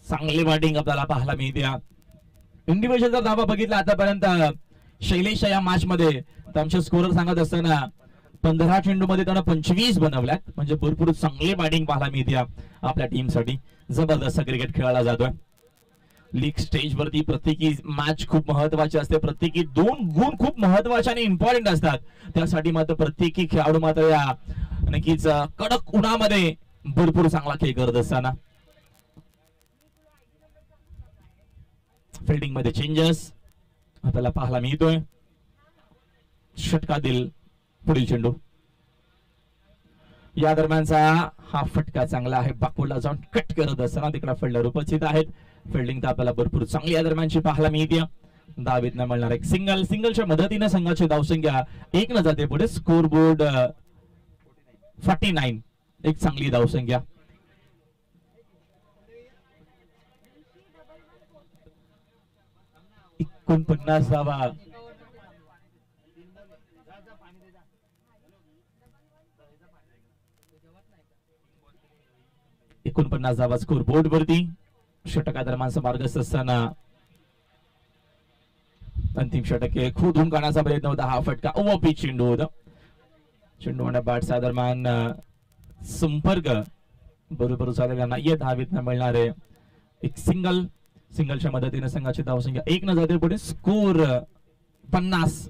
चांगली बॅटिंग आपल्याला पाहायला मिळते. इंडिव्हिज्युअल जर धावा बघितला आतापर्यंत शैलेशच्या या मॅच मध्ये तर आमचे स्कोरर सांगत असताना 15 चेंडू मध्ये त्यानं 25 बनवल्यात. म्हणजे भरपूर चांगली बॅटिंग पाहायला मिळते आपल्या टीमसाठी. जबरदस्त क्रिकेट खेळला जातोय. लीग स्टेज वरती प्रत्येकी मॅच खूप महत्वाची असते. प्रत्येकी 2 गुण खूप महत्वाचे आणि इम्पॉर्टंट असतात. त्यासाठी मात्र प्रत्येकी खेळाडू मात्र या नक्कीच कडक उन्हामध्ये भरपूर चांगला खेळ करत असताना फिल्डिंग मध्ये चेंजेस आपल्याला पाहायला मिळतोय. षटकातील पुढील चेंडू. या दरम्यानचा हा फटका चांगला आहे. बाकूला जाऊन कट करत असताना तिकडे फिल्डर उपस्थित आहेत. फिल्डिंग तर आपल्याला भरपूर चांगली या दरम्यानची पाहायला मिळते. धावीतनं मिळणार एक सिंगलच्या मदतीने संघाची धावसंख्या 1 न जाते पुढे. Score board 49. एक चांगली धावसंख्या. एकोणपन्नास धावा. स्कोर बोर्ड वरती. षटकादरम्यान मार्गस्थ असताना अंतिम षटक खोदून काढण्याचा प्रयत्न होता. हा फटका ओपी चेंडू होता. चेंडू आणि बॅटचा दरम्यान संपर्क बरोबर झालेला नाहीये. धावीत मिळणार आहे एक सिंगलच्या मदतीने संघाची धावसंख्या 1 न जाते पुढे. स्कोर 50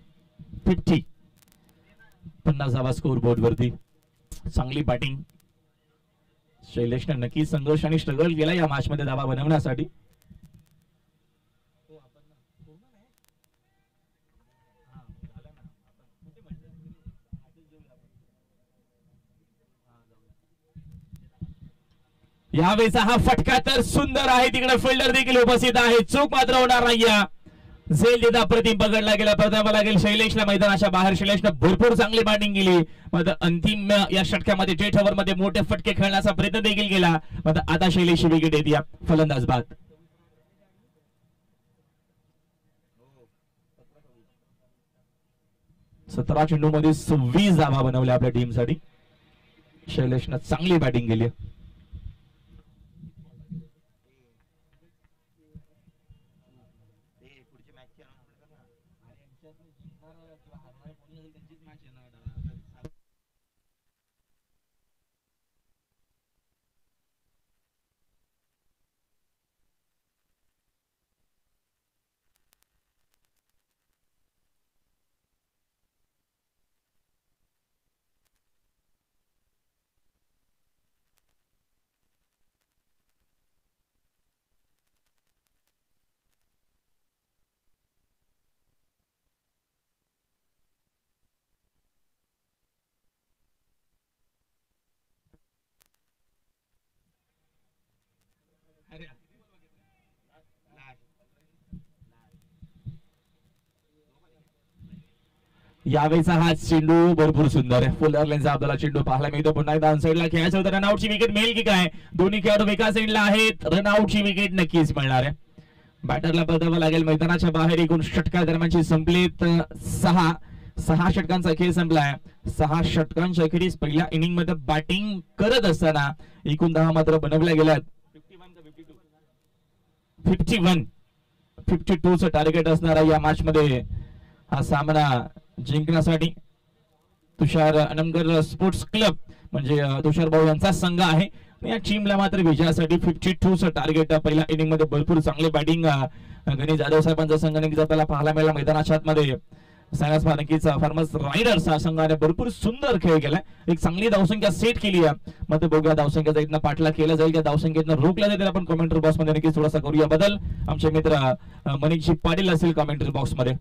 धावा स्कोर बोर्ड वरती. चांगली बॅटिंग. शैलेशने नक्की संघर्ष आणि स्ट्रगल केला या मॅच मध्ये धावा बनवण्यासाठी. यावेळेचा हा फटका तर सुंदर आहे. तिकडे फिल्डर देखील उपस्थित आहे. चूक मात्र होणार नाही. झेल देता प्रतिम पकडला गेला. प्रथम लागेल शैलेशला मैदानाच्या बाहेर. शैलेशने भरपूर चांगली बॅटिंग केली. मात्र अंतिम या षटकामध्ये जेट ओव्हर मध्ये मोठे फटके खेळण्याचा प्रयत्न देखील केला. मात्र आता शैलेश विकेट येते या फलंदाज बाद. सतरा चेंडू मध्ये 26 धावा बनवल्या आपल्या टीमसाठी. शैलेशने चांगली बॅटिंग केली. यावेळेचा हा चेंडू भरपूर सुंदर आहे. फुलर लेनचा आपल्याला चेंडू पाहायला मिळतो. पुन्हा एकदा साईडला खेळायचं होतं. रनआउटची विकेट मिळेल की काय? दोन्ही खेळाडू एका साईडला आहेत. रनआउटची विकेट नक्कीच मिळणार आहे. बॅटरला परतावा लागेल. मैदानाच्या बाहेर एकूण षटका दरम्यानची संपलीत 6 षटकांचा खेळ संपलाय. 6 षटकांच्या अखेरीस पहिल्या इनिंग मध्ये बॅटिंग करत असताना एकूण 10 मात्र बनवल्या गेल्यात. 52चं टार्गेट असणारा या मॅच मध्ये हा सामना जिंकण्यासाठी तुषार अनमकर स्पोर्ट्स क्लब म्हणजे तुषार भाऊ यांचा संघ आहे. या टीमला मात्र विजयासाठी 52चं टार्गेट. पहिल्या इनिंग मध्ये भरपूर चांगली बॅटिंग गणेश जाधव साहेबांचा संघ आपल्याला पाहायला मिळाला. मैदानाच्या आतमध्ये सायन्स फार्मकीचा फार्मर्स रायडर्स हा संघाने भरपूर सुंदर खेळ केलाय. एक चांगली धावसंख्या सेट केली आहे. मग बघूया धावसंख्याचा इथनं पाठला केला जाईल त्या धावसंख्येतनं रोखला जाईल. आपण कमेंट्री बॉक्स मध्ये नक्कीच थोडासा करूया बदल. आमचे मित्र मनीषजी पाटील असतील कमेंट्री बॉक्स मध्ये.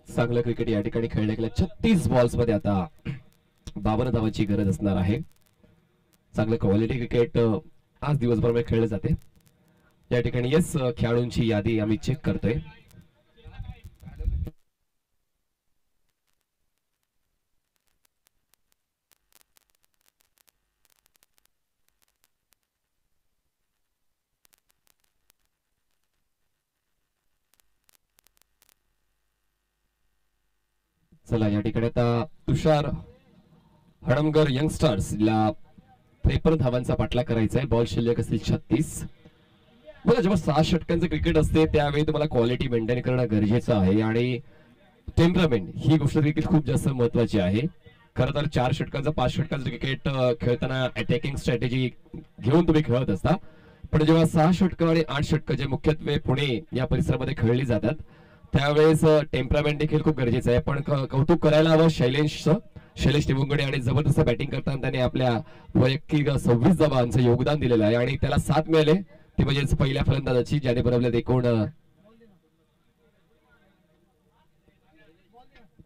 चांगलं क्रिकेट या ठिकाणी खेळले गेल्या 36 बॉल्स मध्ये आता 52 धावांची गरज असणार आहे. चांगलं क्वालिटी क्रिकेट आज दिवसभर खेळले जाते. या ठिकाणी येस खेळाडूंची यादी आम्ही चेक करतोय. चला या ठिकाणी आता तुषार हडमगर यंगस्टर्स ला 53 धावांचा पाठलाग करायचा आहे. बॉल शिल्लक असतील 36. बघा, जेव्हा 6 षटकांचं क्रिकेट असते त्यावेळी तुम्हाला क्वालिटी मेंटेन करणं गरजेचं आहे आणि टेम्परामेंट ही गोष्ट देखील खूप जास्त महत्वाची आहे. खरं तर 4 षटकांचं 5 षटकांचं क्रिकेट खेळताना अटॅकिंग स्ट्रॅटेजी घेऊन तुम्ही खेळत असता, पण जेव्हा 6 षटकं आणि 8 षटकं जे मुख्यत्वे पुणे या परिसरामध्ये खेळली जातात त्यावेळेस टेम्परामेंट देखील खूप गरजेचं आहे. पण कौतुक करायला हवं शैलेश निवंगडे, आणि जबरदस्त बॅटिंग करताना त्याने आपल्या वैयक्तिक 26 धावांचं योगदान दिलेलं आहे आणि त्याला 7 मिळाले, ते म्हणजेच पहिल्या फलंदाजाची, ज्याने बनवले एकूण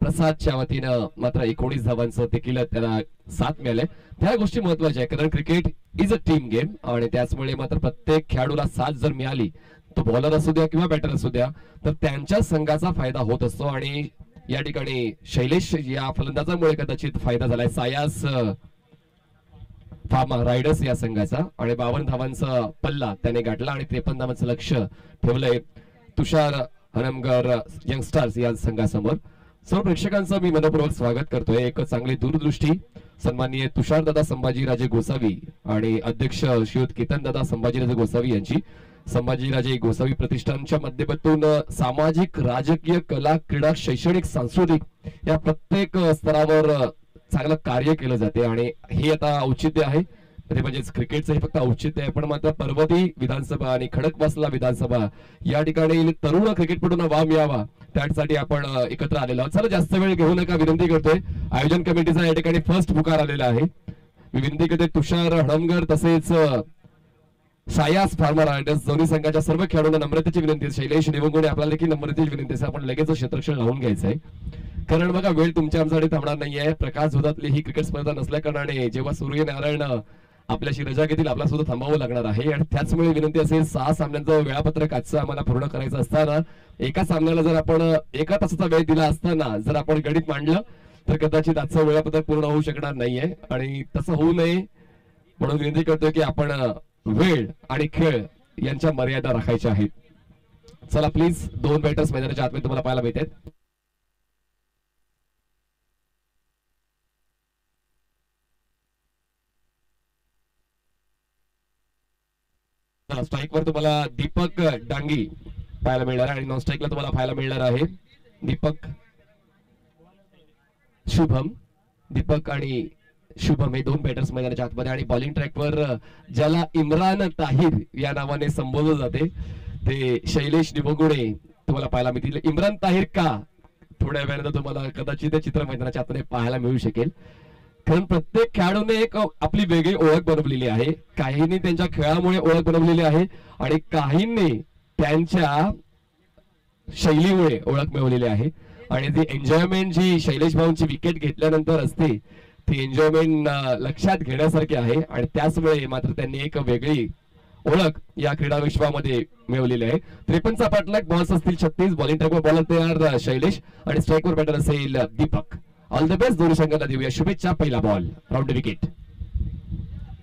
प्रसादच्या वतीनं मात्र 19 धावांचं देखील त्याला 7 मिळाले. त्या गोष्टी महत्वाच्या आहे, कारण cricket is a team game आणि त्याचमुळे मात्र प्रत्येक खेळाडूला 7 जर मिळाली, तो बॉलर असू द्या किंवा बॅटर असू द्या, तर त्यांच्या संघाचा फायदा होत असतो. आणि या ठिकाणी शैलेश या फलंदाजामुळे कदाचित फायदा झालाय सायास फार्मा रायडर्स या संघाचा, आणि 52 धावांचा पल्ला त्याने गाठला आणि 53 धावांचं लक्ष ठेवलंय तुषार हणमकर यंगस्टर्स या संघासमोर. सर्व प्रेक्षकांचं मी मनपूर्वक स्वागत करतोय. एक चांगली दूरदृष्टी सन्माननीय तुषारदादा संभाजीराजे गोसावी आणि अध्यक्ष श्रीयुत केतनदादा संभाजीराजे गोसावी यांची संभाजीराजे गोसावी प्रतिष्ठानच्या माध्यमातून सामाजिक, राजकीय, कला, क्रीडा, शैक्षणिक, सांस्कृतिक या प्रत्येक स्तरावर चांगलं कार्य केलं जाते. आणि हे आता औचित्य आहे, ते म्हणजेच क्रिकेटचं हे फक्त औचित्य आहे, पण मात्र पर्वती विधानसभा आणि खडकवासला विधानसभा या ठिकाणी तरुण क्रिकेटपटूंना वाव मिळावा त्यासाठी आपण एकत्र आलेलो आहोत. चला, जास्त वेळ घेऊ नका, विनंती करतोय. आयोजन कमिटीचा या ठिकाणी फर्स्ट पुकार आलेला आहे. मी विनंती करते तुषार हणमकर तसेच सायास फार्मा रायडर्स दोन्ही संघाच्या सर्व खेळाडूंना नम्रतेची विनंती. शैलेश निवंगुडे आपल्याला देखील नम्रतेची विनंती आहे, आपण लगेच क्षेत्ररक्षण लावून घ्यायचंय, कारण बघा वेळ तुमच्या आमच्यासाठी थांबणार नाहीये. प्रकाश झोदातली ही क्रिकेट स्पर्धा नसल्या कारणाने जेव्हा सूर्यनारायण आपल्याशी रजा घेतील आपला सुद्धा थांबावं लागणार आहे. आणि त्याचमुळे विनंती असेल, 6 सामन्यांचं वेळापत्रक आजचं आम्हाला पूर्ण करायचं असताना एका सामन्याला जर आपण 1 तासाचा वेळ दिला असताना जर आपण गणित मांडलं तर कदाचित आजचं वेळापत्रक पूर्ण होऊ शकणार नाहीये, आणि तसं होऊ नये म्हणून विनंती करतोय की आपण वेळ आणि खेळ यांच्या मर्यादा राखायच्या आहेत. चला प्लीज, 2 बॅटर्स मैदानाच्या आतमध्ये तुम्हाला पाहायला मिळतात. स्ट्राईक वर तुम्हाला दीपक डांगी पाहायला मिळणार आहे आणि नॉन स्ट्राईकला तुम्हाला पाहायला मिळणार आहे दीपक शुभम. दीपक आणि शुभम हे 2 बॅटर्स मैदानाच्या आतमध्ये, आणि बॉलिंग ट्रॅकवर ज्याला इम्रान ताहिर या नावाने संबोधलं जाते ते शैलेश निवंगुडे तुम्हाला पाहायला मिळतील. इम्रान ताहिर का, थोड्या वेळानंतर तुम्हाला कदाचित ते चित्र मैदानाच्या आतमध्ये पाहायला मिळू शकेल, कारण प्रत्येक खेळाडूने एक आपली वेगळी ओळख बनवलेली आहे. काहींनी त्यांच्या खेळामुळे ओळख बनवलेली आहे आणि काहींनी त्यांच्या शैलीमुळे ओळख मिळवलेली आहे. आणि ती एन्जॉयमेंट जी शैलेश भाऊंची विकेट घेतल्यानंतर असते ती एन्जॉयमेंट लक्षात घेण्यासारखी आहे, आणि त्याचमुळे मात्र त्यांनी एक वेगळी ओळख या क्रीडा विश्वामध्ये मिळवलेली आहे. 53चा पाठलाग, बॉल्स असतील 36, बॉलिंग ट्रॅकवर बॉलर तयार शैलेश आणि स्ट्राईकवर बॅटर असेल दीपक. ऑल द बेस्ट दोन्ही संघांना देऊया शुभेच्छा. पहिला बॉल राऊंड विकेट.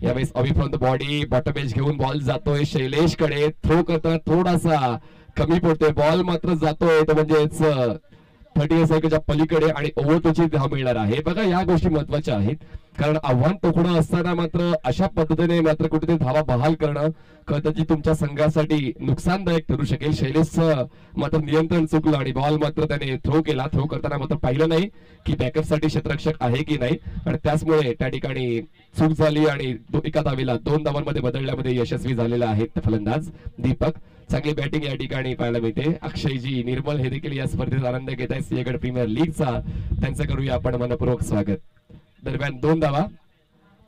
यावेळेस away from the body bottom edge घेऊन बॉल जातोय शैलेश कडे, थ्रो करताना थोडासा कमी पडतोय, बॉल मात्र जातोय तो म्हणजेच 30 सेकंडच्या पलीकडे आणि ओव्हरची धाव मिळणार आहे. बघा, या गोष्टी महत्वाच्या आहेत, कारण आव्हान तोखणं असताना मात्र अशा पद्धतीने मात्र कुठेतरी धावा बहाल करणं कदाचित तुमच्या संघासाठी नुकसानदायक ठरू शकेल. शैलेशचं मात्र नियंत्रण चुकलं आणि बॉल मात्र त्याने थ्रो केला. थ्रो करताना मात्र पाहिलं नाही की बॅकअप साठी क्षेत्ररक्षक आहे की नाही, आणि त्याचमुळे त्या ठिकाणी चूक झाली आणि एका धावेला 2 धावांमध्ये बदलण्यामध्ये यशस्वी झालेला आहे फलंदाज दीपक. चांगली बॅटिंग या ठिकाणी पाहायला मिळते. अक्षयजी निर्मल हे देखील या स्पर्धेत आनंद घेत आहेत सिंहगड प्रीमियर लीगचा, त्यांचं करूया आपण मनपूर्वक स्वागत. दरम्यान 2 धावा,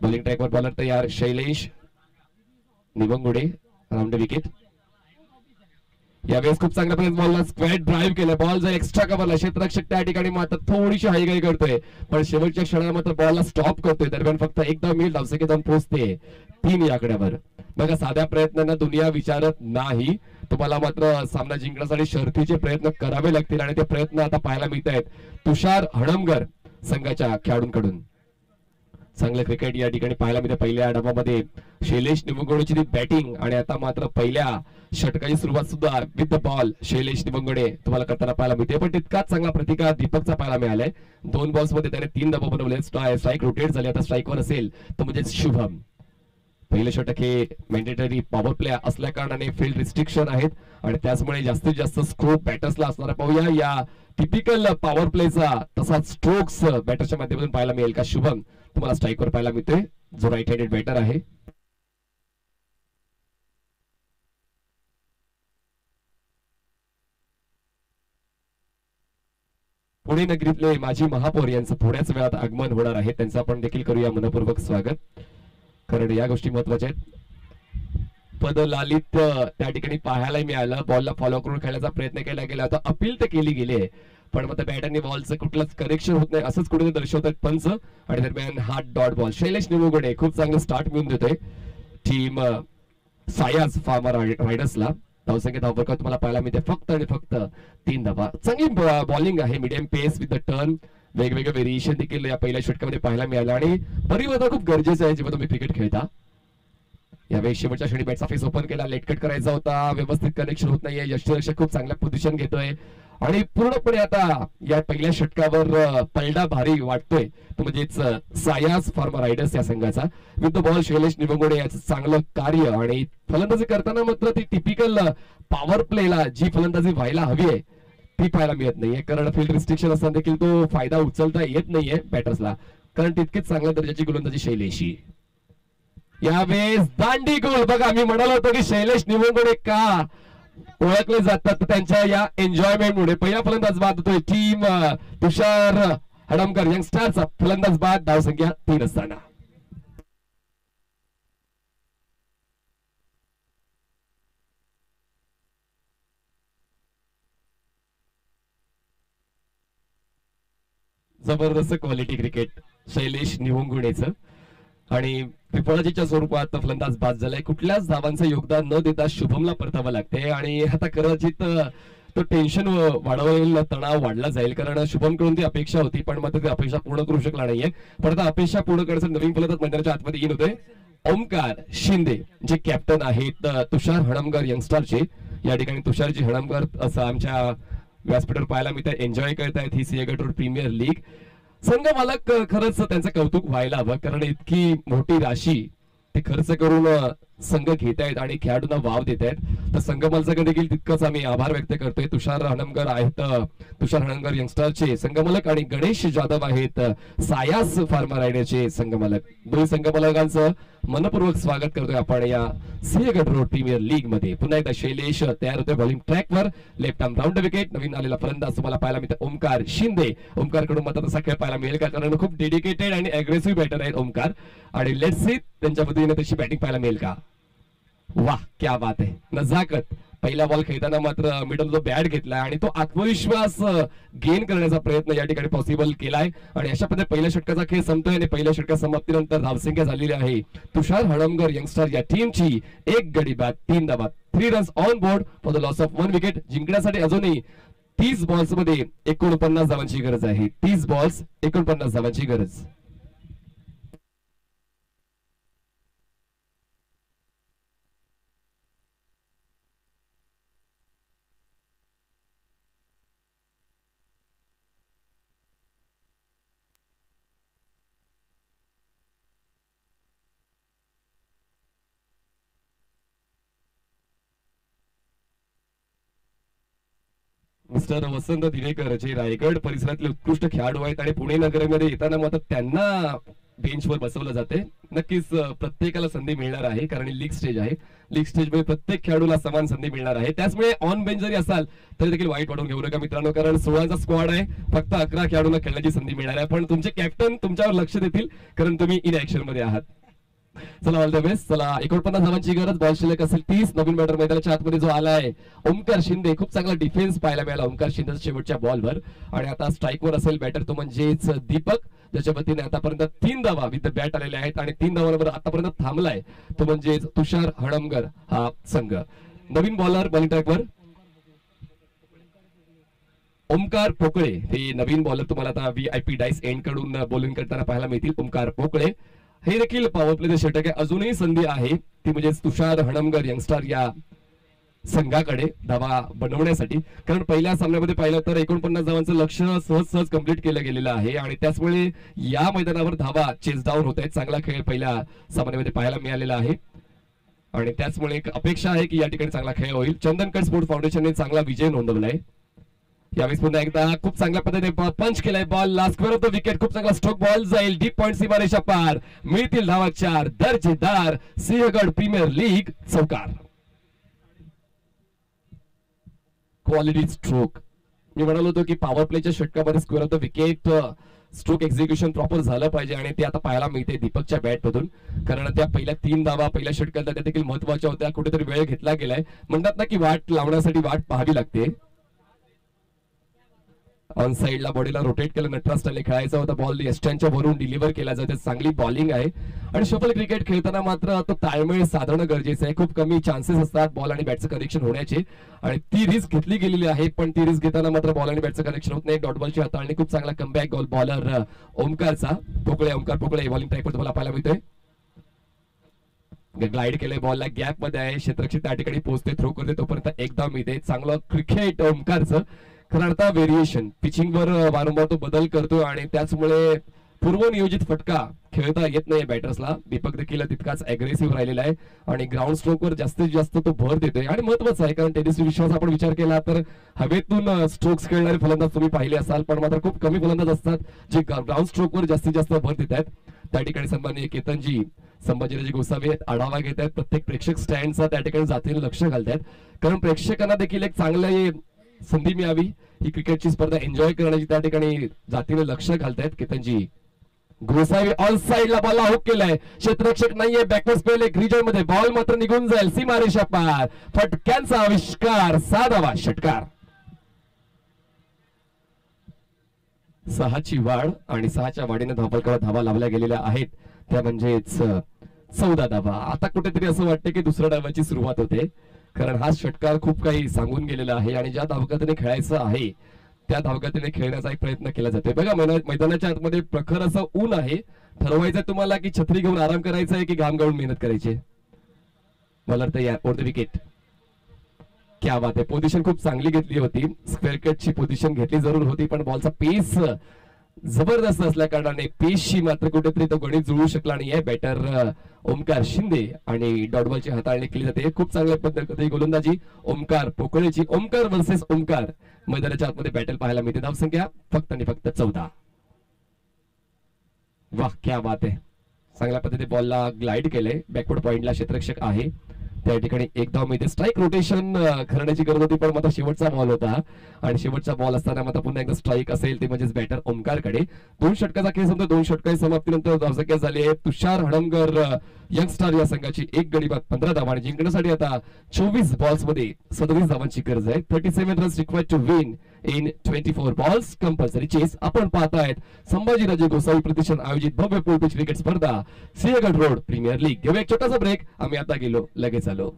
बॉलिंग ट्रॅकवर बॉलर तयार शैलेश निवंगुडे, राऊंड विकेट. यावेळेस खूप चांगल्या प्रकारे बॉलला स्क्वेअर ड्राईव्ह केलं, बॉल जर एक्स्ट्रा कव्हरला क्षेत्ररक्षक त्या ठिकाणी मात्र थोडीशी हाईगाई करतोय, पण शेवटच्या क्षणाला मात्र बॉलला स्टॉप करतोय. दरम्यान फक्त 1 धाव मिळेल, धावसंख्या जाऊन पोहोचते 3 या आकड्यावर. बघा, साध्या प्रयत्नांना दुनिया विचारत नाही, तुम्हाला मात्र सामना जिंकण्यासाठी शर्थीचे प्रयत्न करावे लागतील, आणि ते प्रयत्न आता पाहायला मिळत आहेत तुषार हणमकर संघाच्या खेळाडूंकडून. चांगलं क्रिकेट या ठिकाणी पाहायला मिळते. पहिल्या डावामध्ये शैलेश निवंगुडेची बॅटिंग, आणि आता मात्र पहिल्या षटकाची सुरुवात सुद्धा विथ द बॉल शैलेश निवंगुडे तुम्हाला करताना पाहायला मिळते, पण तितकाच चांगला प्रतिकार दीपकचा पाहायला मिळालाय. 2 बॉल्स मध्ये त्याने 3 धावा बनवले, स्ट्राईक रोटेट झाले. आता स्ट्राईकवर असेल तो म्हणजे शुभम. पहिले षटक हे मॅन्डेटरी पॉवर प्ले असल्या कारणाने फील्ड रिस्ट्रिक्शन आहेत आणि त्याचमुळे जास्तीत जास्त स्कोप बॅटर्सला असणार. पाहूया या टिपिकल पॉवर प्लेचा तसाच स्ट्रोक्स बॅटरच्या माध्यमातून पाहायला मिळेल का? शुभम तुम्हाला स्ट्राईकवर पाहायला मिळतोय, जो राईट हँडेड बॅटर आहे. पुणे नगरीतले माजी महापौर यांचं थोड्याच वेळात आगमन होणार आहे. त्यांचं आपण देखील करूया मनपूर्वक स्वागत, कारण या गोष्टी महत्वाच्या आहेत. पदलालित्य त्या ठिकाणी पाहायला मिळालं. बॉलला फॉलो करून खेळण्याचा प्रयत्न केला गेला होता, अपील तर केली गेली आहे, पण मग बॅटरने बॉलचं कुठलंच करेक्शन होत नाही असंच कुठे दर्शवतात पंच. आणि दरम्यान हा डॉट बॉल शैलेश निमुगडे खूप चांगलं स्टार्ट मिळून देतोय टीम सायाज फार्मर रायडर्सला. धावसंख्या धावफरक तुम्हाला पाहायला मिळते फक्त आणि फक्त 3 धावा. चांगली बॉलिंग आहे, medium pace with the turn. वेगवेगळे व्हेरिएशन देखील या पहिल्या षटकामध्ये पाहायला मिळालं आणि परिवर्तन खूप गरजेचं आहे जेव्हा तुम्ही क्रिकेट खेळता. यावेळी शेवटच्या क्षणी बॅटचा फेस ओपन केला, लेटकट करायचा होता, व्यवस्थित कनेक्शन होत नाहीये. यष्टीरक्षक खूप चांगल्या पोझिशन घेतोय आणि पूर्णपणे आता या पहिल्या षटकावर पलटा भारी वाटतोय तो म्हणजेच सायाज फार्मर रायडर्स या संघाचा. विथ द बॉल शैलेश निवंगुडे याचं चांगलं कार्य आणि फलंदाजी करताना मात्र ती टिपिकल पॉवर प्लेला जी फलंदाजी व्हायला हवी आहे ती पाहायला मिळत नाहीये, कारण फील्ड रिस्ट्रिक्शन असताना देखील तो फायदा उचलता येत नाहीये बॅटर्सला, कारण तितकीच चांगल्या दर्जाची गोलंदाजी शैलेशी. यावेळेस दांडी गोल बघा, मी म्हणालो होतो की शैलेश निवंगुडे का ओळखले जातात त्यांच्या या एन्जॉयमेंटमुळे. पहिला फलंदाज बाद होतोय टीम तुषार हडमकर यंगस्टरचा फलंदाज बाद, धावसंख्या 3 असताना. जबरदस्त क्वालिटी क्रिकेट शैलेश निवंगुडेचं आणि पिपळाजीच्या स्वरूपात फलंदाज बाद झालाय. कुठल्याच धावांचं योगदान न देता शुभमला परतावं लागते आणि आता कदाचित तो टेन्शन वाढवेल, तणाव वाढला जाईल, कारण शुभमकडून ती अपेक्षा होती पण मग ती अपेक्षा पूर्ण करू शकला नाहीये. पण आता अपेक्षा पूर्ण करण्याचं नवीन फलंदाज मैदानाच्या आतमध्ये येऊन होते ओमकार शिंदे जे कॅप्टन आहेत तुषार हणमकर यंगस्टरचे. या ठिकाणी तुषारजी हणमकर असं आमच्या व्यासपीठावर पाहायला मिळत, एन्जॉय करतायत ही सिंहगड रोड प्रीमियर लीग. संघ मालक खरंच त्यांचं कौतुक व्हायला हवं, कारण इतकी मोठी राशी ते खर्च करून संघ घेत आहेत आणि खेळाडूंना वाव देत आहेत. तर संघ मालकांचा देखील तितकंच आम्ही आभार व्यक्त करतोय. तुषार हणमकर आहेत तुषार हणमकर यंगस्टरचे संघमालक आणि गणेश जाधव आहेत सायास फार्मर रायडरचे संघमालक. दोन्ही संघमालकांचं मनपूर्वक स्वागत करतोय आपण या सिंहगड रोड प्रीमियर लीग मध्ये. पुन्हा एकदा शैलेश तयार होतोय बॉलिंग ट्रॅकवर, लेफ्ट आर्म राऊंड विकेट. नवीन आलेला फलंदाज तुम्हाला पाहायला मिळतो ओमकार शिंदे. ओमकार कडून मात्र तसा खेळ पाहायला मिळेल का, कारण खूप डेडिकेटेड आणि अग्रेसिव्ह बॅटर आहेत ओमकार आणि लेट्स सी त्यांच्या पद्धतीने तशी बॅटिंग पाहायला मिळेल का. वाह क्या बात आहे, नजाकत. पहिला बॉल खेळताना मात्र मिडल जो बॅट घेतलाय आणि तो आत्मविश्वास गेन करण्याचा प्रयत्न या ठिकाणी पॉसिबल केलाय आणि अशा पद्धतीने पहिल्या षटकाचा खेळ संपतोय आणि पहिल्या षटका समाप्तीनंतर धावसंख्या झालेली आहे तुषार हणमकर यंगस्टर या टीमची 1 गडी बाद 3 धावा, 3 runs on board for the loss of 1 wicket. जिंकण्यासाठी अजूनही 30 बॉल्स मध्ये 49 धावांची गरज आहे. 30 बॉल्स 49 धावांची गरज. मिस्टर वसंत दिनेकर जे रायगड परिसरातले उत्कृष्ट खेळाडू आहेत आणि पुणे नगरामध्ये येताना मात्र त्यांना बेंचवर बसवलं जाते. नक्कीच प्रत्येकाला संधी मिळणार आहे, कारण लीग स्टेज आहे. लीग स्टेज मध्ये प्रत्येक खेळाडूला समान संधी मिळणार आहे. त्याचमुळे ऑन बेंच जरी असाल तरी देखील वाईट वाटून घेऊ नका मित्रांनो, कारण 16चा स्क्वॉड आहे, फक्त 11 खेळाडूंना खेळण्याची संधी मिळणार आहे. पण तुमचे कॅप्टन तुमच्यावर लक्ष देतील, कारण तुम्ही इन ऍक्शन मध्ये आहात. चला ऑल द बेस्ट. चला 49 धावांची गरज, बॉल शिल्लक असेल 30. नवीन बॅटर मैदानाच्या आतमध्ये जो आलाय ओमकार शिंदे, खूप चांगला डिफेन्स पाहायला मिळाला ओमकार शिंदे शेवटच्या बॉलवर. आणि आता स्ट्राईकवर असेल बॅटर तो म्हणजेच दीपक, ज्याच्या वतीने आतापर्यंत 3 धावा विथ बॅट आलेले आहेत आणि 3 धावांवर आतापर्यंत थांबलाय तो म्हणजेच तुषार हणमकर हा संघ. नवीन बॉलर बॉलिंग ट्रॅकवर ओमकार पोकळे, हे नवीन बॉलर तुम्हाला आता VIP डाइस एंड कडून बॉलिंग करताना पाहायला मिळतील. ओमकार पोकळे हे देखील पॉवर प्लेचे षटक आहे. अजूनही संधी आहे ती म्हणजे तुषार हणमकर यंगस्टर या संघाकडे धावा बनवण्यासाठी, कारण पहिल्या सामन्यामध्ये पाहिलं तर 49 धावांचं लक्ष्य सहज कंप्लीट केलं गेलेलं आहे आणि त्याचमुळे या मैदानावर धावा चेस डाऊन होत आहेत. चांगला खेळ पहिल्या सामन्यामध्ये पाहायला मिळालेला आहे आणि त्याचमुळे एक अपेक्षा आहे की या ठिकाणी चांगला खेळ होईल. चंदनकड स्पोर्ट फाउंडेशनने चांगला विजय नोंदवलाय. यावेळेस पुन्हा एकदा खूप चांगल्या पद्धतीने पंच केलाय ball, last square of the wicket. खूप चांगला स्ट्रोक बॉल जाईल डीप पॉइंट, सीमारेषा पार, मिळतील धावा 4. दर्जेदार सिंहगड प्रीमियर लीग चौकार. Quality stroke. मी म्हणालो होतो की पॉवर प्लेच्या षटकामध्ये square of the wicket stroke execution proper झालं पाहिजे आणि ते आता पाहायला मिळते दीपकच्या बॅट मधून, कारण त्या पहिल्या 3 धावा पहिल्या षटकात त्या देखील महत्वाच्या होत्या. कुठेतरी वेळ घेतला गेलाय, म्हणतात ना की वाट लावण्यासाठी वाट पाहावी लागते. ऑन साइडला बॉडीला रोटेट केलं, नटराज स्टाईलने खेळायचा होता बॉल, एस्टॅनच्या वरून डिलिव्हर केला जाते. चांगली बॉलिंग आहे आणि शफल क्रिकेट खेळताना मात्र तो ताळमेळ साधणं गरजेचं आहे. खूप कमी चान्सेस असतात बॉल आणि बॅटचं कनेक्शन होण्याचे आणि ती रिस्क घेतली गेलेली आहे, पण ती रिस्क घेताना मात्र बॉल आणि बॅटचं कनेक्शन होत नाही. डॉट बॉलची हाताळणी खूप चांगला कमबॅक गोल बॉलर ओमकारचा. ओमकार पोकळे बॉलिंग ट्रॅकवर तुम्हाला पाहायला मिळतोय. ग्लाइड केलंय, बॉलला गॅप मध्ये आहे, क्षेत्ररक्षक त्या ठिकाणी पोहोचते, थ्रो करते, तोपर्यंत एकदा मिळते. चांगलं क्रिकेट ओमकारचं, कारण आता व्हेरिएशन पिचिंगवर वारंवार तो बदल करतो आणि त्याचमुळे पूर्वनियोजित फटका खेळता येत नाही बॅटर्सला. दीपक देखील तितकाच अग्रेसिव्ह राहिलेला आहे आणि ग्राउंड स्ट्रोकवर जास्तीत जास्त तो भर देतोय आणि महत्वाचं आहे, कारण टेनिस विश्वास आपण विचार केला तर हवेतून स्ट्रोक्स खेळणारे फलंदाज तुम्ही पाहिले असाल, पण मात्र खूप कमी फलंदाज असतात जे ग्राउंड स्ट्रोकवर जास्तीत जास्त भर देत आहेत. त्या ठिकाणी सन्माननीय केतनजी संभाजीराजे गोसावी आढावा घेत आहेत, प्रत्येक प्रेक्षक स्टँडचा त्या ठिकाणी जातीने लक्ष घालतायत, कारण प्रेक्षकांना देखील एक चांगली संधी मिळावी ही क्रिकेटची स्पर्धा एन्जॉय करण्याची. त्या ठिकाणी जातीने लक्ष घालतायत केतनजी गोसावी. ऑल साइडला बॉल हुक केलाय, क्षेत्ररक्षक नाहीये, बॅकवर्ड स्पेल एक रिजन मध्ये, बॉल मात्र निघून जाईल, सीमारेषा पार, फटक्यांचा आविष्कार, 6 धावा षटकार. 6ची वाढ आणि 6च्या वाढीने धावा लावल्या गेलेल्या आहेत, त्या म्हणजेच 14 धावा. आता कुठेतरी असं वाटतं की दुसऱ्या डावाची सुरुवात होते, कारण हा षटकार खूप काही सांगून गेलेला आहे आणि ज्या धावगतीने खेळायचं आहे त्या धावगतीने खेळण्याचा एक प्रयत्न केला जातोय. बघा मैदानाच्या आतमध्ये प्रखर असं ऊन आहे, ठरवायचं तुम्हाला की छत्री घेऊन आराम करायचा आहे की घाम गाळून मेहनत करायची. मला तर विकेट क्या बात आहे. पोझिशन खूप चांगली घेतली होती, स्क्वेअर कटची पोझिशन घेतली जरूर होती, पण बॉलचा पेस जबरदस्त असल्या कारणाने पेसशी मात्र कुठेतरी तो गणित जुळू शकला नाहीये. बॅटर ओमकार शिंदे आणि डॉट बॉलची हाताळणी केली जाते. खूप चांगल्या पद्धतीने गोलंदाजी ओमकार पोकळेची. ओमकार वर्सेस ओमकार मैदानाच्या आतमध्ये बॅटल पाहायला मिळते. धावसंख्या फक्त आणि फक्त 14. वाह क्या बात आहे. चांगल्या पद्धतीने बॉलला ग्लाइड केलंय, बॅकवर्ड पॉइंटला क्षेत्ररक्षक आहे, त्या ठिकाणी एक धाव मिळते. स्ट्राईक रोटेशन करण्याची गरज होती, पण मात्र शेवटचा बॉल होता आणि शेवटचा बॉल असताना मात्र पुन्हा एकदा स्ट्राईक असेल ते म्हणजेच बॅटर ओमकारकडे. 2 षटकाचा खेळ समजा 2 षटकाची समाप्तीनंतर धावसंख्या झाली आहे. तुषार हडमकर यंगस्टार या संघाची 1 गडी बाद 15 धावा आणि जिंकण्यासाठी आता 24 बॉल्स मध्ये 37 धावांची गरज आहे. 37 runs required to win in 24 balls compulsory chase. आपण पाहतायत संभाजीराजे गोसावी प्रतिष्ठान आयोजित भव्य पूल पिच क्रिकेट स्पर्धा सिंहगड रोड प्रीमियर लीग. घेऊया एक छोटासा ब्रेक, आम्ही आता गेलो लगेच आलो.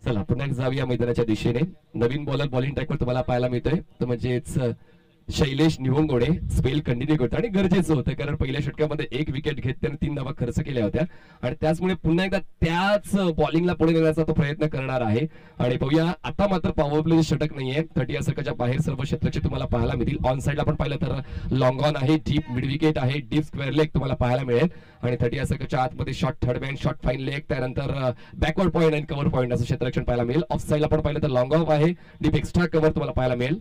चला पुन्हा जाऊया मैदानाच्या दिशेने. नवीन बॉलर बॉलिंग ट्रॅकवर तुम्हाला पाहायला मिळतोय, तो म्हणजेच शैलेश निवंगोडे. स्पेल कंटिन्यू करतो आणि गरजेचं होतं, कारण पहिल्या षटकामध्ये 1 विकेट घेत त्याने 3 धावा खर्च केल्या होत्या आणि त्याचमुळे पुन्हा एकदा त्याच बॉलिंगला पुढे नेण्याचा तो प्रयत्न करणार आहे. आणि पाहूया आता मात्र पॉवर प्ले षटक नाहीये, 30 या सर्कलच्या बाहेर सर्व क्षेत्राचे तुम्हाला पाहायला मिळतील. ऑन साइडला आपण पाहिलं तर लॉंग ऑन आहे, डीप मिड विकेट आहे, डीप स्क्वेअर लेग तुम्हाला पाहायला मिळेल आणि 30 या सर्कलच्या आतमध्ये short third band, short fine leg, त्यानंतर बॅकवर्ड पॉईंट आणि कव्हर पॉईंट असं क्षेत्ररक्षण पाहायला मिळेल. ऑफ साइडला आपण पाहिलं तर लॉंग ऑफ आहे, डीप एक्स्ट्रा कव्हर तुम्हाला पाहायला मिळेल.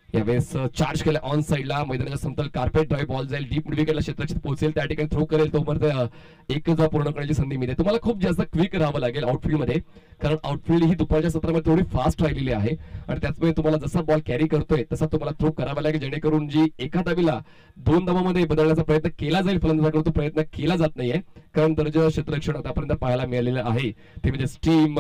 यावेळेस चार्ज केलं ऑन साइडला, मैदानाच्या समतल कार्पेट ड्राईव्ह बॉल जाईल, डीप मिड विकेटला क्षेत्ररक्षक पोहोचेल, त्या ठिकाणी थ्रो करेल, तोपर्यंत एकच धाव पूर्ण करण्याची संधी मिळते. तुम्हाला खूप जास्त क्विक राहावं लागेल आउटफील्ड मध्ये, कारण आउटफील्ड ही दुपारच्या सत्रामध्ये थोडी फास्ट राहिलेली आहे आणि त्याचमुळे तुम्हाला जसा बॉल कॅरी करतोय तसा तुम्हाला थ्रो करावा लागेल, जेणेकरून जी एका धावीला 2 धावांमध्ये बदलण्याचा प्रयत्न केला जाईल फलंदाजाकडून तो प्रयत्न केला जात नाहीये, कारण दर्जा क्षेत्ररक्षण आतापर्यंत पाहायला मिळालेलं आहे ते म्हणजे टीम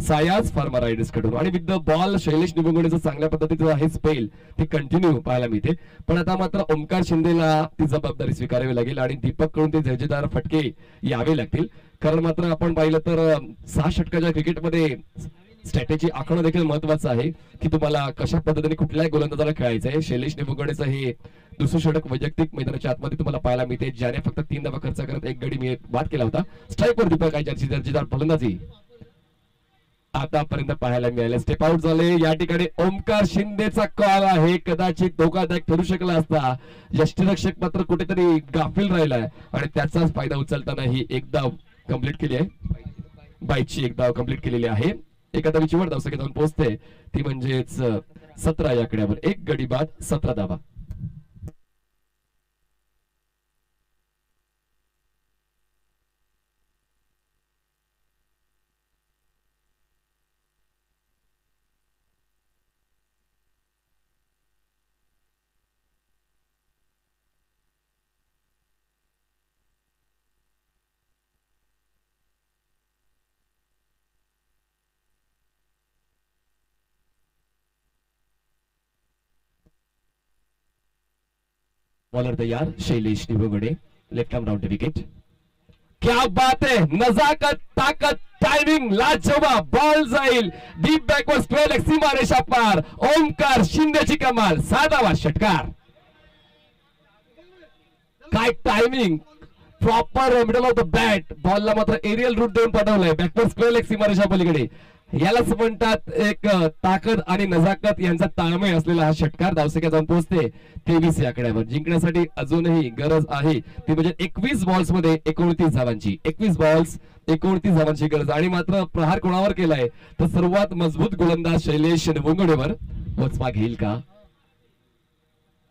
सायाज फार्मा रायडर्स कडून. आणि विथ द बॉल शैलेश निबंगणेचं चांगल्या पद्धतीचं आहे स्पेल ते कंटिन्यू पाहायला मिळते. पण आता मात्र ओमकार शिंदेला ती जबाबदारी स्वीकारावी लागेल आणि दीपक कडून ते दर्जेदार फटके यावे लागतील. कारण मात्र आपण पाहिलं तर 6 षटकाच्या क्रिकेटमध्ये स्ट्रॅटेजी आखणं देखील महत्वाचं आहे की तुम्हाला कशा पद्धतीने कुठल्याही गोलंदाजाला खेळायचं आहे. शैलेश निबंगणेचं हे दुसरं षटक वैयक्तिक मैदानाच्या आतमध्ये तुम्हाला पाहायला मिळते, ज्याने फक्त 3 धावा खर्च करत 1 गडी बाद केला होता. स्ट्राईकवर दीपक आयचरची दर्जेदार फलंदाजी आतापर्यंत पाहायला मिळाले. स्टेप आउट झाले या ठिकाणी. ओमकार शिंदेचा कॉल आहे, कदाचित धोकादायक ठरू शकला असता. यष्टीरक्षक मात्र कुठेतरी गाफील राहिलाय आणि त्याचाच फायदा उचलताना ही एक धाव कंप्लीट केली आहे. बाईकची एक धाव कंप्लीट केलेली आहे. एका धावीची वर धावसंख्या जाऊन पोहोचते ती म्हणजेच 17 या आकड्यावर. 1 गडी बाद 17 धावा. बॉलर तैयार Shailesh Nibangane. Left arm round wicket. क्या बात है, नजाकत, ताकत, टाइमिंग लाजवाब. बॉल जाईल डीप बॅकवर्ड स्क्वेअर लेग सीमा रेषा पार. ओमकार शिंदेची कमाल. 6वा षटकार. काय timing, proper middle of the bat. बॉलला मात्र एरियल रूट देऊन पाठवलंय बॅकवर्ड स्क्वेअर लेग सीमा रेषा पलीकडे. यालाच म्हणतात एक ताकद आणि नजाकत यांचा ताळमेळ असलेला हा षटकार. धावसंख्या जाऊन पोहोचते 23 या आकड्यावर. जिंकण्यासाठी अजूनही गरज आहे ती म्हणजे 21 बॉल्स मध्ये 29 धावांची. 21 बॉल्स 29 धावांची गरज. आणि मात्र प्रहार कोणावर केलाय तर सर्वात मजबूत गोलंदाज शैलेश निबंगणेवर. वचपा घेईल का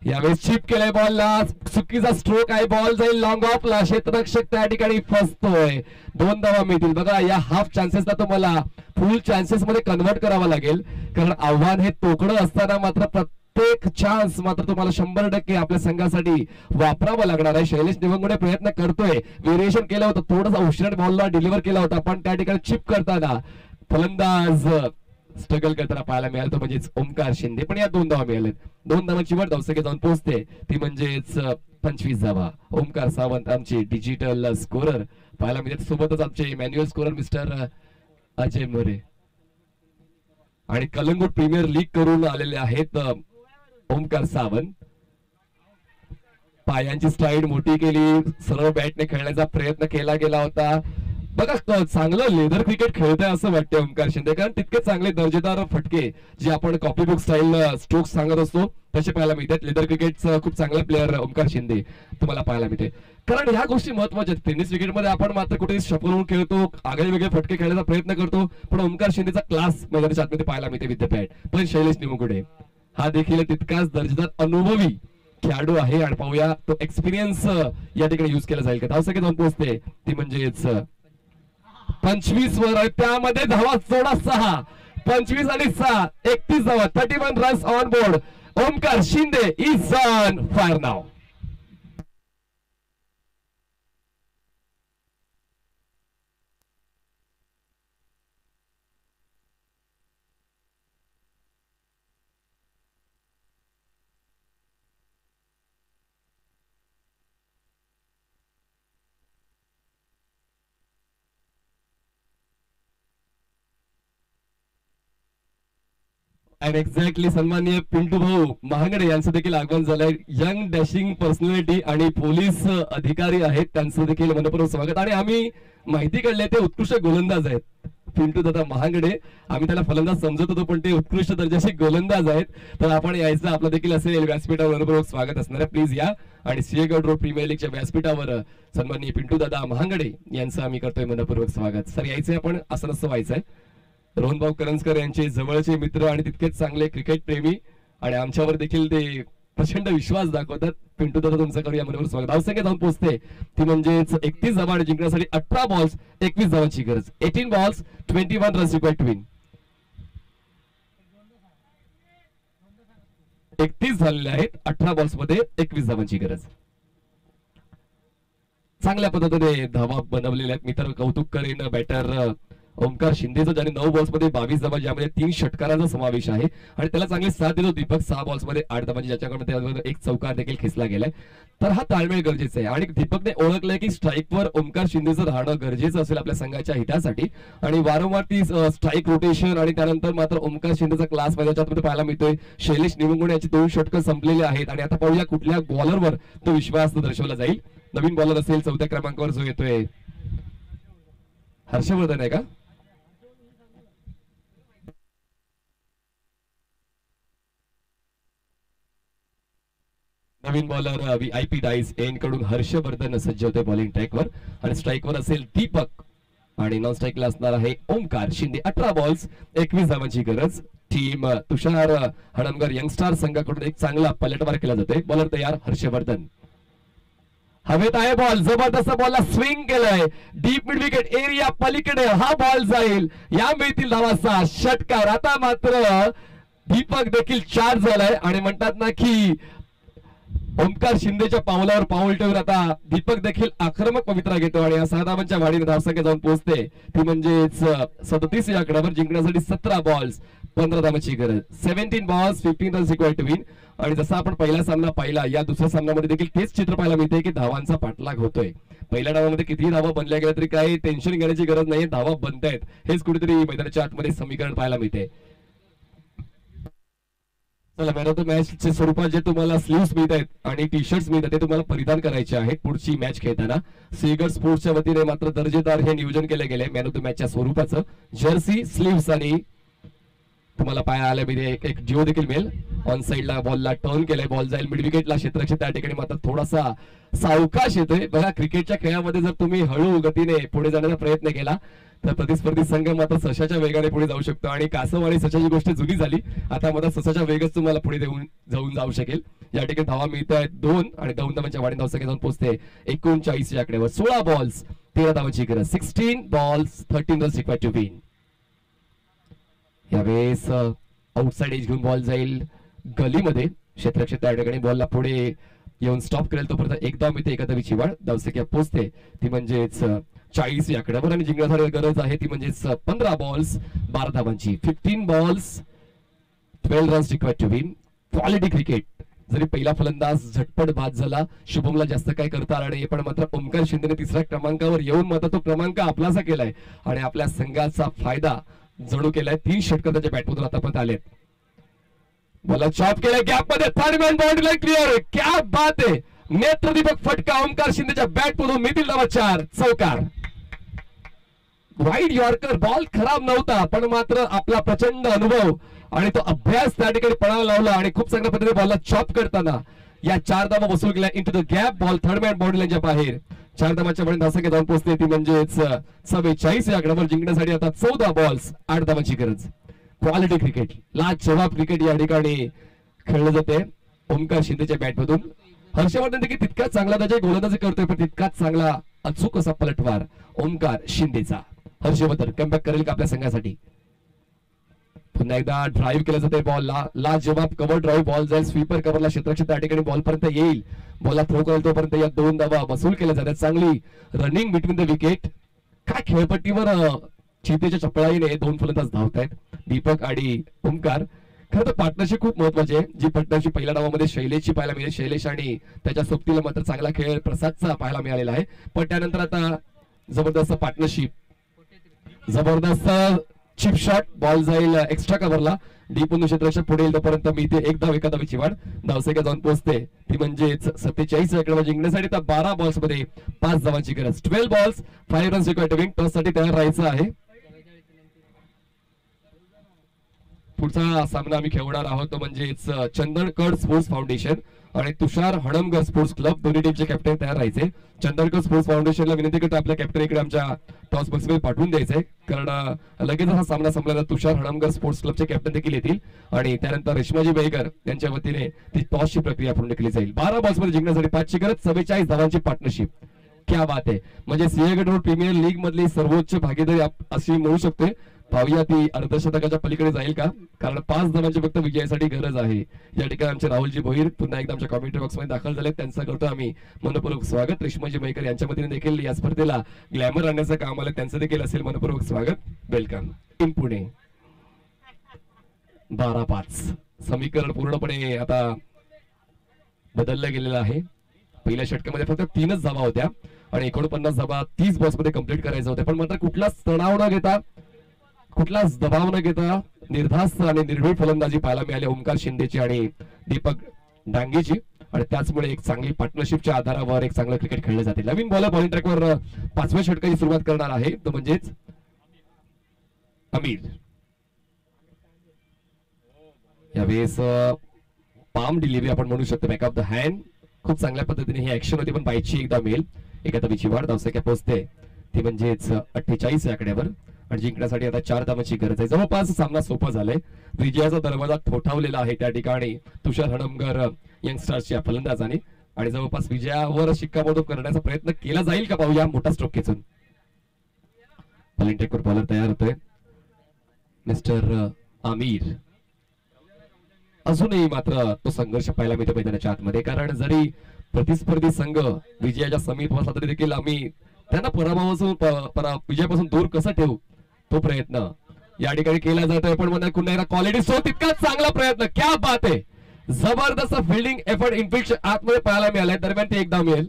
यावेळेस? चिप केलंय बॉलला, चुकीचा स्ट्रोक आहे. बॉल जाईल लॉंग ऑफला. क्षेत्ररक्षक त्या ठिकाणी फसतोय. 2 धावा मिळतील. बघा या हाफ चान्सेसला तुम्हाला फुल चान्सेस मध्ये कन्वर्ट करावा लागेल, कारण आव्हान हे तोकडं असताना मात्र प्रत्येक चान्स मात्र तुम्हाला 100% आपल्या संघासाठी वापरावा लागणार आहे. शैलेश निबंगणे प्रयत्न करतोय, व्हेरिएशन केलं होतं, थोडंसं उशिरा बॉलला डिलिव्हर केला होता, पण त्या ठिकाणी चिप करताना फलंदाज स्ट्रगल करताना पाहायला मिळालं तो म्हणजेच ओमकार शिंदे. पण या 2 धावा मिळाल्यात. 2 धावांची वर धावसंख्या जाऊन पोहोचते ती म्हणजेच 25 धावा. ओमकार सावंत आमचे डिजिटल स्कोरर पाहायला मिळतात. सोबतच आमचे manual scorer mister Ajay More आणि कलंगूट प्रीमियर लीग करून आलेले आहेत ओमकार सावंत. पायांची स्ट्राईड मोठी केली, सरळ बॅटने खेळण्याचा प्रयत्न केला गेला होता. बघा चांगलं लेदर क्रिकेट खेळतंय असं वाटतंय ओमकार शिंदे, कारण तितके चांगले दर्जेदार फटके जे आपण कॉपी बुक स्टाईल स्ट्रोक्स सांगत असतो तसे पाहायला मिळतात. लेदर क्रिकेटचा खूप चांगला प्लेअर ओमकार शिंदे तुम्हाला पाहायला मिळते. कारण ह्या गोष्टी महत्वाच्या आहेत. टेनिस क्रिकेटमध्ये आपण मात्र कुठे शपल खेळतो, आगळे वेगळे फटके खेळण्याचा प्रयत्न करतो, पण ओमकार शिंदेचा क्लास मैदानाच्या आतमध्ये पाहायला मिळते विथ द बॅट. पण शैलेश निबंगणे हा देखील तितकाच दर्जेदार अनुभवी खेळाडू आहे आणि पाहूया तो एक्सपिरियन्स या ठिकाणी युज केला जाईल का. धावसंख्या जाऊन पोहोचते ती म्हणजेच 25 वर आहे. त्यामध्ये धावा जोडा 6. 25 आणि 6 31 धावा. 31 runs on board. Omkar Shinde is on fire now. And exactly सन्माननीय पिंटू भाऊ महागडे यांचं देखील आगमन झालंय. यंग डॅशिंग पर्सनॅलिटी आणि पोलीस अधिकारी आहेत, त्यांचं देखील मनपूर्वक स्वागत. आणि आम्ही माहिती काढली ते उत्कृष्ट गोलंदाज आहेत. पिंटू दादा महागडे, आम्ही त्याला फलंदाज समजत होतो पण ते उत्कृष्ट दर्जाचे गोलंदाज आहेत. तर आपण यायचं आपलं देखील असेल व्यासपीठावर मनपूर्वक स्वागत असणार आहे. प्लीज या. आणि सिंहगड रोड प्रीमियर लीगच्या व्यासपीठावर सन्माननीय पिंटू दादा महागडे यांचं आम्ही करतोय मनपूर्वक स्वागत. सर यायचंय आपण, असं नसतं व्हायचंय. रोहनभाऊ करंजकर यांचे जवळचे मित्र आणि तितकेच चांगले क्रिकेट प्रेमी आणि आमच्यावर देखील ते प्रचंड विश्वास दाखवतात. पिंटू दादा तुमचं करूया मनपूर्वक स्वागत. धावसंख्या जाऊन पोहोचते ती म्हणजेच 31 धावा आणि जिंकण्यासाठी 18 बॉल्स 21 धावांची गरज. 18 balls 21 runs required to win. 31 झालेले आहेत. 18 बॉल्स मध्ये 21 धावांची गरज. चांगल्या पद्धतीने धावा बनवलेल्या आहेत. मी तर कौतुक करेन बॅटर ओमकार शिंदेचं, ज्याने 9 बॉल्स मध्ये 22 धावा, ज्यामध्ये 3 षटकारांचा समावेश आहे आणि त्याला चांगली साथ देतो दीपक. 6 बॉल्स मध्ये 8 धावांची, ज्याच्याकडून एक चौकार देखील खेचला गेलाय. तर हा ताळमेळ गरजेचा आहे आणि दीपकने ओळखलंय की स्ट्राईकवर ओमकार शिंदेचं राहणं गरजेचं असेल आपल्या संघाच्या हितासाठी आणि वारंवार ती स्ट्राईक रोटेशन आणि त्यानंतर मात्र ओमकार शिंदेचा क्लास त्याच्यामध्ये पाहायला मिळतोय. शैलेश निवंगुणे याची 2 षटकं संपलेले आहेत आणि आता पाहूया कुठल्या बॉलरवर तो विश्वास दर्शवला जाईल. नवीन बॉलर असेल 4थ्या क्रमांकावर जो येतोय हर्षवर्धन आहे का? नवीन बॉलर VIP डाईस एन कडून हर्षवर्धन सज्ज होते बॉलिंग ट्रॅकवर आणि स्ट्राईकवर असेल दीपक आणि नॉन स्ट्राईकला असणार आहे ओमकार शिंदे. 18 बॉल्स 21 धावांची गरज. टीम तुषार हडमगर यंगस्टार संघाकडून एक चांगला पलटवार केला जातोय. बॉलर तयार हर्षवर्धन. हवेत आहे बॉल, जबरदस्त बॉलला स्विंग केलंय, डीप मिड विकेट एरिया पलीकडे हा बॉल जाईल, या मिळतील धावाचा षटकार. आता मात्र दीपक देखील चार्ज झालाय आणि म्हणतात ना की ओमकार शिंदेच्या पावलावर पाऊल ठेवून आता दीपक देखील आक्रमक पवित्रा घेतो आणि या 6 धावांच्या वाढीने धावसंख्या जाऊन पोहोचते ती म्हणजेच 37 या आकड्यावर. जिंकण्यासाठी 17 बॉल्स 15 धावांची गरज. 17 balls 15 runs equal to win. आणि जसा आपण पहिला सामना पाहिला, या दुसऱ्या सामन्यामध्ये देखील तेच चित्र पाहायला मिळते की धावांचा पाठलाग होतोय. पहिल्या डावामध्ये किती धावा बनल्या गेल्या तरी काही टेन्शन घेण्याची गरज नाही, धावा बनतायत हेच कुठेतरी मैदानाच्या आतमध्ये समीकरण पाहायला मिळते. चला, मॅन ऑफ द मॅच चे स्वरूपात जे तुम्हाला स्लीव्स मिळत आहेत आणि टी शर्ट्स मिळतात ते तुम्हाला परिधान करायचे आहेत पुढची मॅच खेळताना. सीगर स्पोर्ट्सच्या वतीने मात्र दर्जेदार हे नियोजन केले गेले मॅन ऑफ द मॅचच्या स्वरूपाचं. जर्सी, स्लीव्स आणि तुम्हाला पाया आल्यामध्ये एक जिओ देखील मिळेल. ऑन साइडला बॉलला टर्न केलाय, बॉल जाईल मिड विकेटला क्षेत्ररक्षक त्या ठिकाणी मात्र थोडासा सावकाश येतोय. बघा, क्रिकेटच्या खेळामध्ये जर तुम्ही हळू गतीने पुढे जाण्याचा प्रयत्न केला तर प्रतिस्पर्धी संघ मात्र सशाच्या वेगाने पुढे जाऊ शकतो आणि कासव आणि सशाची गोष्ट जुनी झाली. आता मात्र सशाच्या वेगच तुम्हाला पुढे जाऊन जाऊ शकेल. या ठिकाणी धावा मिळत आहेत 2 आणि 2 धावांच्या वाढीने धावसंख्या जाऊन पोहोचते 39 या आकड्यावर. 16 बॉल्स 13 धावांची गरज. 16 balls 13 runs equal to win. यावेळेस आउटसाइड एज घेऊन बॉल जाईल गलीमध्ये. क्षेत्ररक्षक त्या ठिकाणी बॉलला पुढे येऊन स्टॉप करेल तोपर्यंत एकदा मिळते एका धावीची वाढ. धावसंख्या पोहोचते ती म्हणजेच 40 या आकड्यावर आणि जिंकण्यासाठी गरज आहे ती म्हणजेच 15 बॉल्स 12 धावांची. 15 balls 12 runs equal to win. Quality cricket. जरी पहिला फलंदाज झटपट बाद झाला, शुभमला जास्त काय करता आलं नाही, पण मात्र ओमकार शिंदेने 3ऱ्या क्रमांकावर येऊन मात्र तो क्रमांक आपलासा केलाय आणि आपल्या संघाचा फायदा जणू केलाय. 3 षटकर त्याच्या बॅटमधून आतापर्यंत आलेत. मला चॉप केलाय गॅप मध्ये, third man boundary line clear. क्या बात आहे. नेत्रदीपक फटका ओमकार शिंदेच्या बॅटमधून मिळतील धावा 4. चौकार. Wide yorker. बॉल खराब नव्हता पण मात्र आपला प्रचंड अनुभव आणि तो अभ्यास त्या ठिकाणी पणाला लावला आणि खूप चांगल्या पद्धतीने बॉलला चॉप करताना या 4 धावा वसूल केल्या into the gap. Ball third man boundary लाईनच्या बाहेर. 4 धावांच्या बळी धावसंख्या जाऊन पोहोचते ती म्हणजेच 44 या आकड्यावर. जिंकण्यासाठी आता 14 बॉल्स 8 धावांची गरज. क्वालिटी क्रिकेट, लाजवाब क्रिकेट या ठिकाणी खेळलं जाते ओमकार शिंदेच्या बॅटमधून. हर्षवर्धन देखील तितकाच चांगला त्याच्या गोलंदाजी करतोय पण तितकाच चांगला अचूक असा पलटवार ओमकार शिंदेचा. हर्षवर्धन कमबॅक करेल का आपल्या संघासाठी? पुन्हा एकदा ड्राईव्ह केलं जाते बॉलला. लाजवाब कव्हर ड्राईव्ह. बॉल जाईल स्वीपर कव्हरला. क्षेत्ररक्षक त्या ठिकाणी बॉल पर्यंत येईल. बॉलला थ्रो करेल तोपर्यंत या 2 धावा वसूल केल्या जातात. चांगली रनिंग बिटवीन द विकेट. काय खेळपट्टीवर चितेच्या चपळाईने 2 फलंदाज धावत आहेत, दीपक आणि ओमकार. खरं तर पार्टनरशिप खूप महत्वाची आहे. जी पार्टनरशिप पहिल्या डावामध्ये शैलेशची पाहायला मिळेल. शैलेश आणि त्याच्या सोबतीला मात्र चांगला खेळ प्रसादचा पाहायला मिळालेला आहे. पण त्यानंतर आता जबरदस्त पार्टनरशिप, जबरदस्त चिप शॉट. बॉल जाईल एक्स्ट्रा कव्हरला. डीप क्षेत्ररक्षक पुढे येईल तोपर्यंत मी ते एक धाव एका धावीची वाढ. धावसंख्या जाऊन पोहोचते ती म्हणजेच 47 आकड्यावर. जिंकण्यासाठी तर 12 बॉल्स मध्ये 5 धावांची गरज. 12 balls 5 runs equal to win. Toss साठी तयार राहायचं आहे. पुढचा सामना आम्ही खेळणार आहोत तो म्हणजेच चंदनगड स्पोर्ट्स फाउंडेशन आणि तुषार हडमगर स्पोर्ट्स क्लब. दोन्ही टीमचे कॅप्टन तयार राहायचे. चंदनगड स्पोर्ट्स फाउंडेशनला विनंती करतो आपल्या कॅप्टन इकडे आमच्या टॉस बॉक्स मध्ये पाठवून द्यायचंय, कारण लगेच हा सामना संपल्यानंतर तुषार हडमगर स्पोर्ट्स क्लबचे कॅप्टन देखील येतील आणि त्यानंतर रेश्माजी बेकर यांच्या वतीने ती टॉसची प्रक्रिया पूर्ण केली जाईल. 12 बॉल्स मध्ये जिंकण्यासाठी 5ची गरज. 44 धावांची पार्टनरशिप. क्या बात आहे. म्हणजे सिंहगड रोड प्रीमियर लीग मधली सर्वोच्च भागीदारी अशी म्हणू शकते. पाहूया ती अर्धशतकाच्या पलीकडे जाईल का, कारण 5 धावांची फक्त विजयासाठी गरज आहे. या ठिकाणी आमचे राहुलजी भोईर पुन्हा एकदा आमच्या कॉमेंट्री बॉक्स मध्ये दाखल झाले, त्यांचं करतो आम्ही मनपूर्वक स्वागत. रेश्माजी मैकर यांच्या वतीने देखील या स्पर्धेला ग्लॅमर आणण्याचं काम आलं, त्यांचं देखील असेल मनपूर्वक स्वागत. वेलकम. टीम पुणे 12-5 समीकरण पूर्णपणे आता बदललं गेलेलं आहे. पहिल्या षटकामध्ये फक्त 3च धावा होत्या आणि 49 धावा 30 बॉल्स मध्ये कंप्लीट करायचं होतं, पण मात्र कुठलाच तणाव न घेता, कुठलाच दबाव न घेता निर्धास्त आणि निर्भीड फलंदाजी पाहायला मिळाली ओमकार शिंदेची आणि दीपक डांगेची, आणि त्याचमुळे एक चांगली पार्टनरशिपच्या आधारावर एक चांगलं क्रिकेट खेळले जाते. नवीन बॉलर बॉलिंग ट्रॅकवर 5व्या षटकाची सुरुवात करणार आहे, तो म्हणजेच आमिर. यावेळेस पाम डिलिव्हरी आपण म्हणू शकतो, बॅक ऑफ द हँड. खूप चांगल्या पद्धतीने ही ऍक्शन होती, पण बाईटची एकदा मिळेल. एका धावेची वाढ, धावसंख्या पोहोचते ती म्हणजेच 48 या आकड्यावर, आणि जिंकण्यासाठी आता 4 धावांची गरज आहे. जवळपास सामना सोपा झालाय, विजयाचा दरवाजा ठोठावलेला आहे त्या ठिकाणी तुषार हणमकर यंगस्टार्सच्या फलंदाजाने, आणि जवळपास विजयावर शिक्कामोर्तब करण्याचा प्रयत्न केला जाईल का पाहूया. मोठा स्ट्रोक खेचून बॉलिंग ट्रॅकवर बॉलर तयार होतोय मिस्टर आमिर. अजूनही मात्र तो संघर्ष पाहायला मिळतो मैदानाच्या आतमध्ये, कारण जरी प्रतिस्पर्धी संघ विजयाच्या समीप असला तरी देखील आम्ही त्यांना पराभवापासून विजयापासून दूर कसं ठेवू तो प्रयत्न या ठिकाणी केला जातोय. पण मला पुन्हा एकदा क्वालिटी सो तितकाच चांगला प्रयत्न. क्या बात आहे, जबरदस्त फिल्डिंग एफर्ट इनफिक्स आतमध्ये पाहायला मिळालाय, दरम्यान ते एकदा मिळेल.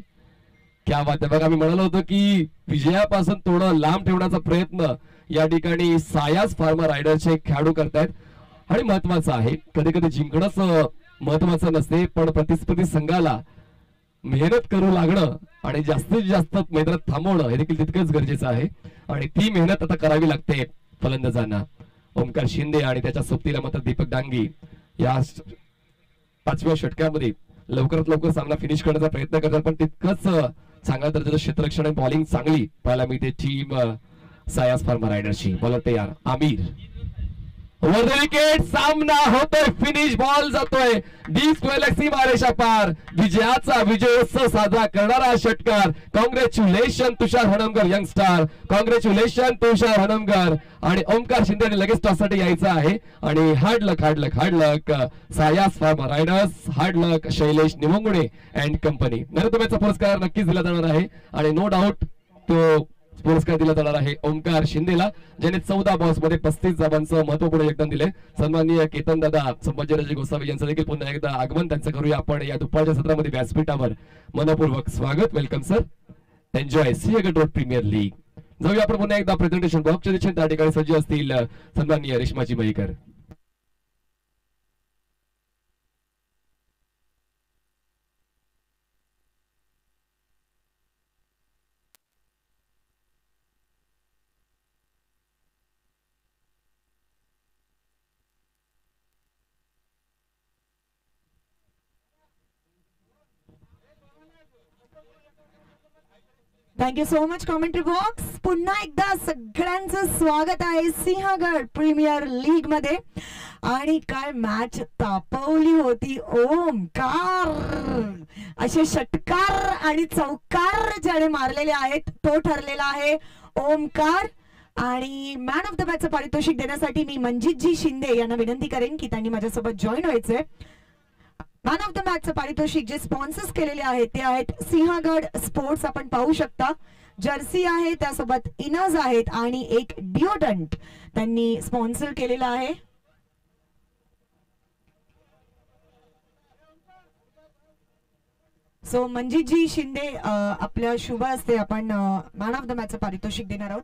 क्या बात आहे. बघा, आम्ही म्हणालो होतो की विजयापासून थोडं लांब ठेवण्याचा प्रयत्न या ठिकाणी सायास फार्मा रायडरचे खेळाडू करतायत, आणि महत्वाचं आहे, कधी कधी जिंकणंच महत्वाचं नसते, पण प्रतिस्पर्धी संघाला मेहनत करू लागणं आणि जास्तीत जास्त मैदानात थांबवणं हे देखील तितकंच गरजेचं आहे, आणि ती मेहनत आता करावी लागते फलंदाजांना. ओमकार शिंदे आणि त्याच्या सोबतीला मात्र दीपक डांगी या 5व्या षटकामध्ये लवकरात लवकर सामना फिनिश करण्याचा प्रयत्न करतात, पण तितकंच चांगल्या दर्जाचं क्षेत्ररक्षण आणि बॉलिंग चांगली पाहायला मिळते टीम सायास फार्मा रायडरची. बॉलर तयार आमिर, वर विकेट, सामना होतोय, फिनिश बॉल जातोय डीप गॅलेक्सी मारेशा पार. विजयाचा विजयोत्सव साजरा करणारा षटकार. Congratulation Tushar Hanamkar youngster, congratulation Tushar Hanamkar. आणि ओमकार शिंदे लगेच टॉससाठी यायचं आहे, आणि hard luck hard luck hard luck Sayas pharma riders, hard luck Shailesh Nivangune and company. नरोत्तमेचा पुरस्कार नक्कीच दिला जाणार आहे, आणि नो डाऊट तो पुरस्कार दिला जाणार आहे ओमकार शिंदेला, ज्याने 14 बॉल्स मध्ये 35 धावांचं महत्वपूर्ण योगदान दिले. सन्माननीय केतन दादा संभाजीराजे गोसावी यांचं देखील पुन्हा एकदा आगमन त्यांचं करूया आपण या दुपारच्या सत्रामध्ये व्यासपीठावर. मनपूर्वक स्वागत. Welcome sir. Enjoy Sinhagad road premier league. जाऊया आपण पुन्हा एकदा प्रेझेंटेशन बॉक्सच्या दिशेने. त्या ठिकाणी सज्ज असतील सन्माननीय Reshmaji Maikar. Thank you so much commentary box. पुन्हा एकदा सगळ्यांचं स्वागत आहे सिंहगड प्रीमियर लीग मध्ये. आणि काय मॅच तापवली होती. ओमकार असे षटकार आणि चौकार ज्याने मारलेले आहेत तो ठरलेला आहे ओमकार. आणि मॅन ऑफ द मॅचचं पारितोषिक देण्यासाठी मी मनजितजी शिंदे यांना विनंती करेन की त्यांनी माझ्यासोबत जॉईन व्हायचंय. मॅन ऑफ द मॅचचं पारितोषिक जे स्पॉन्सर्स केलेले आहेत ते आहेत सिंहगड स्पोर्ट्स. आपण पाहू शकता जर्सी आहे, त्यासोबत इनर्स आहेत आणि एक डिओडंट त्यांनी स्पॉन्सर केलेला आहे. सो मनजितजी शिंदे आपल्या शुभ हस्ते आपण मॅन ऑफ द मॅचचं पारितोषिक देणार आहोत.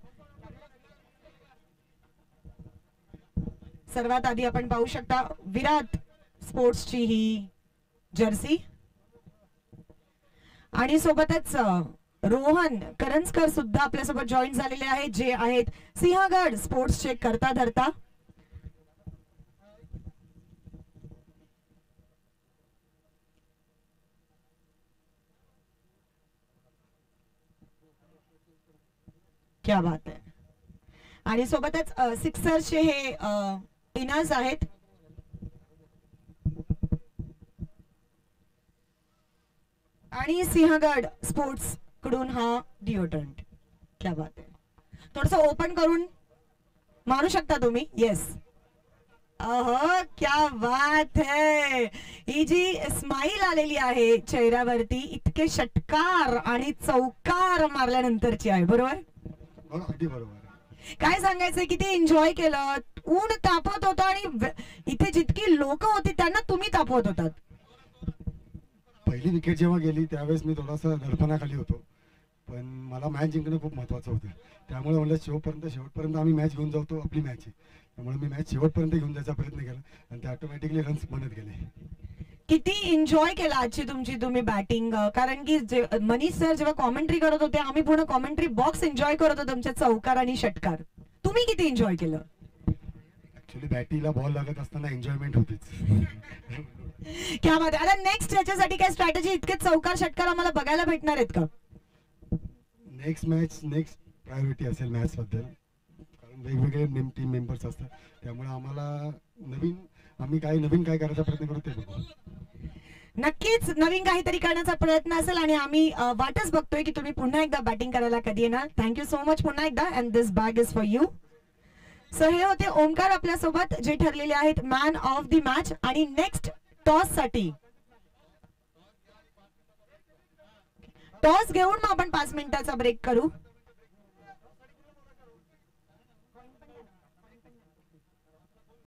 सर्वात आधी आपण पाहू शकता विराट स्पोर्ट्सची ही जर्सी, आणि सोबतच रोहन करंजकर सुद्धा आपल्यासोबत जॉईन झालेले आहेत, जे आहेत सिंहगड स्पोर्ट्सचे करता धरता. क्या बात आहे. आणि सोबतच सिक्सर्सचे हे इनर्स आहेत. आणि सिंहगड स्पोर्ट्स कडून हा डिओड्रंट. क्या बात आहे. थोडस ओपन करून मारू शकता तुम्ही. येस. अहो क्या बात है. ही जी स्माईल आलेली आहे चेहऱ्यावरती इतके षटकार आणि चौकार मारल्यानंतरची आहे. बरोबर. अगदी बरोबर. काय सांगायचंय, किती एन्जॉय केलं. ऊन तापत होतं आणि इथे जितकी लोक होती त्यांना तुम्ही तापवत होतात. पहिली विकेट जेव्हा गेली त्यावेळेस मी थोडासा दडपणाखाली होतो, पण मला मॅच जिंकणं खूप महत्त्वाचं होतं. त्यामुळे म्हणलं शेवटपर्यंत आम्ही मॅच घेऊन जाऊ, तो आपली मॅच आहे. त्यामुळे मी मॅच शेवटपर्यंत घेऊन जायचा प्रयत्न केला आणि ते ऑटोमॅटिकली रन्स बनत गेले. किती एन्जॉय केला आजची तुमची बॅटिंग. कारण की मनीष सर जेव्हा कॉमेंट्री करत होते आम्ही पूर्ण कॉमेंट्री बॉक्स एन्जॉय करत होतो तुमच्या चौकार आणि षटकार. तुम्ही किती एन्जॉय केलं. ऍक्च्युली बॅटीला बॉल लागत असताना एन्जॉयमेंट होतीच. क्या बात आहे. आता नेक्स्ट याच्यासाठी काय स्ट्रॅटेजी, इतके चौकार षटकार आम्हाला बघायला भेटणार आहेत का. नेक्स्ट प्रायोरिटी असेल मॅच बद्दल, कारण वेगवेगळे टीम मेंबर्स असतात. त्यामुळे आम्ही नवीन काय करायचा प्रयत्न करू ते बघू. नक्कीच नवीन काहीतरी करण्याचा प्रयत्न असेल आणि आम्ही वाटच बघतोय की तुम्ही पुन्हा एकदा बॅटिंग करायला कधी येणार. थँक्यू सो मच पुन्हा एकदा. And this bag is for you. So हे होते ओमकार आपल्यासोबत जे ठरलेले आहेत मॅन ऑफ द मॅच. आणि नेक्स्ट टॉस साठी टॉस घेऊन मग आपण 5 मिनिटाचा ब्रेक करू.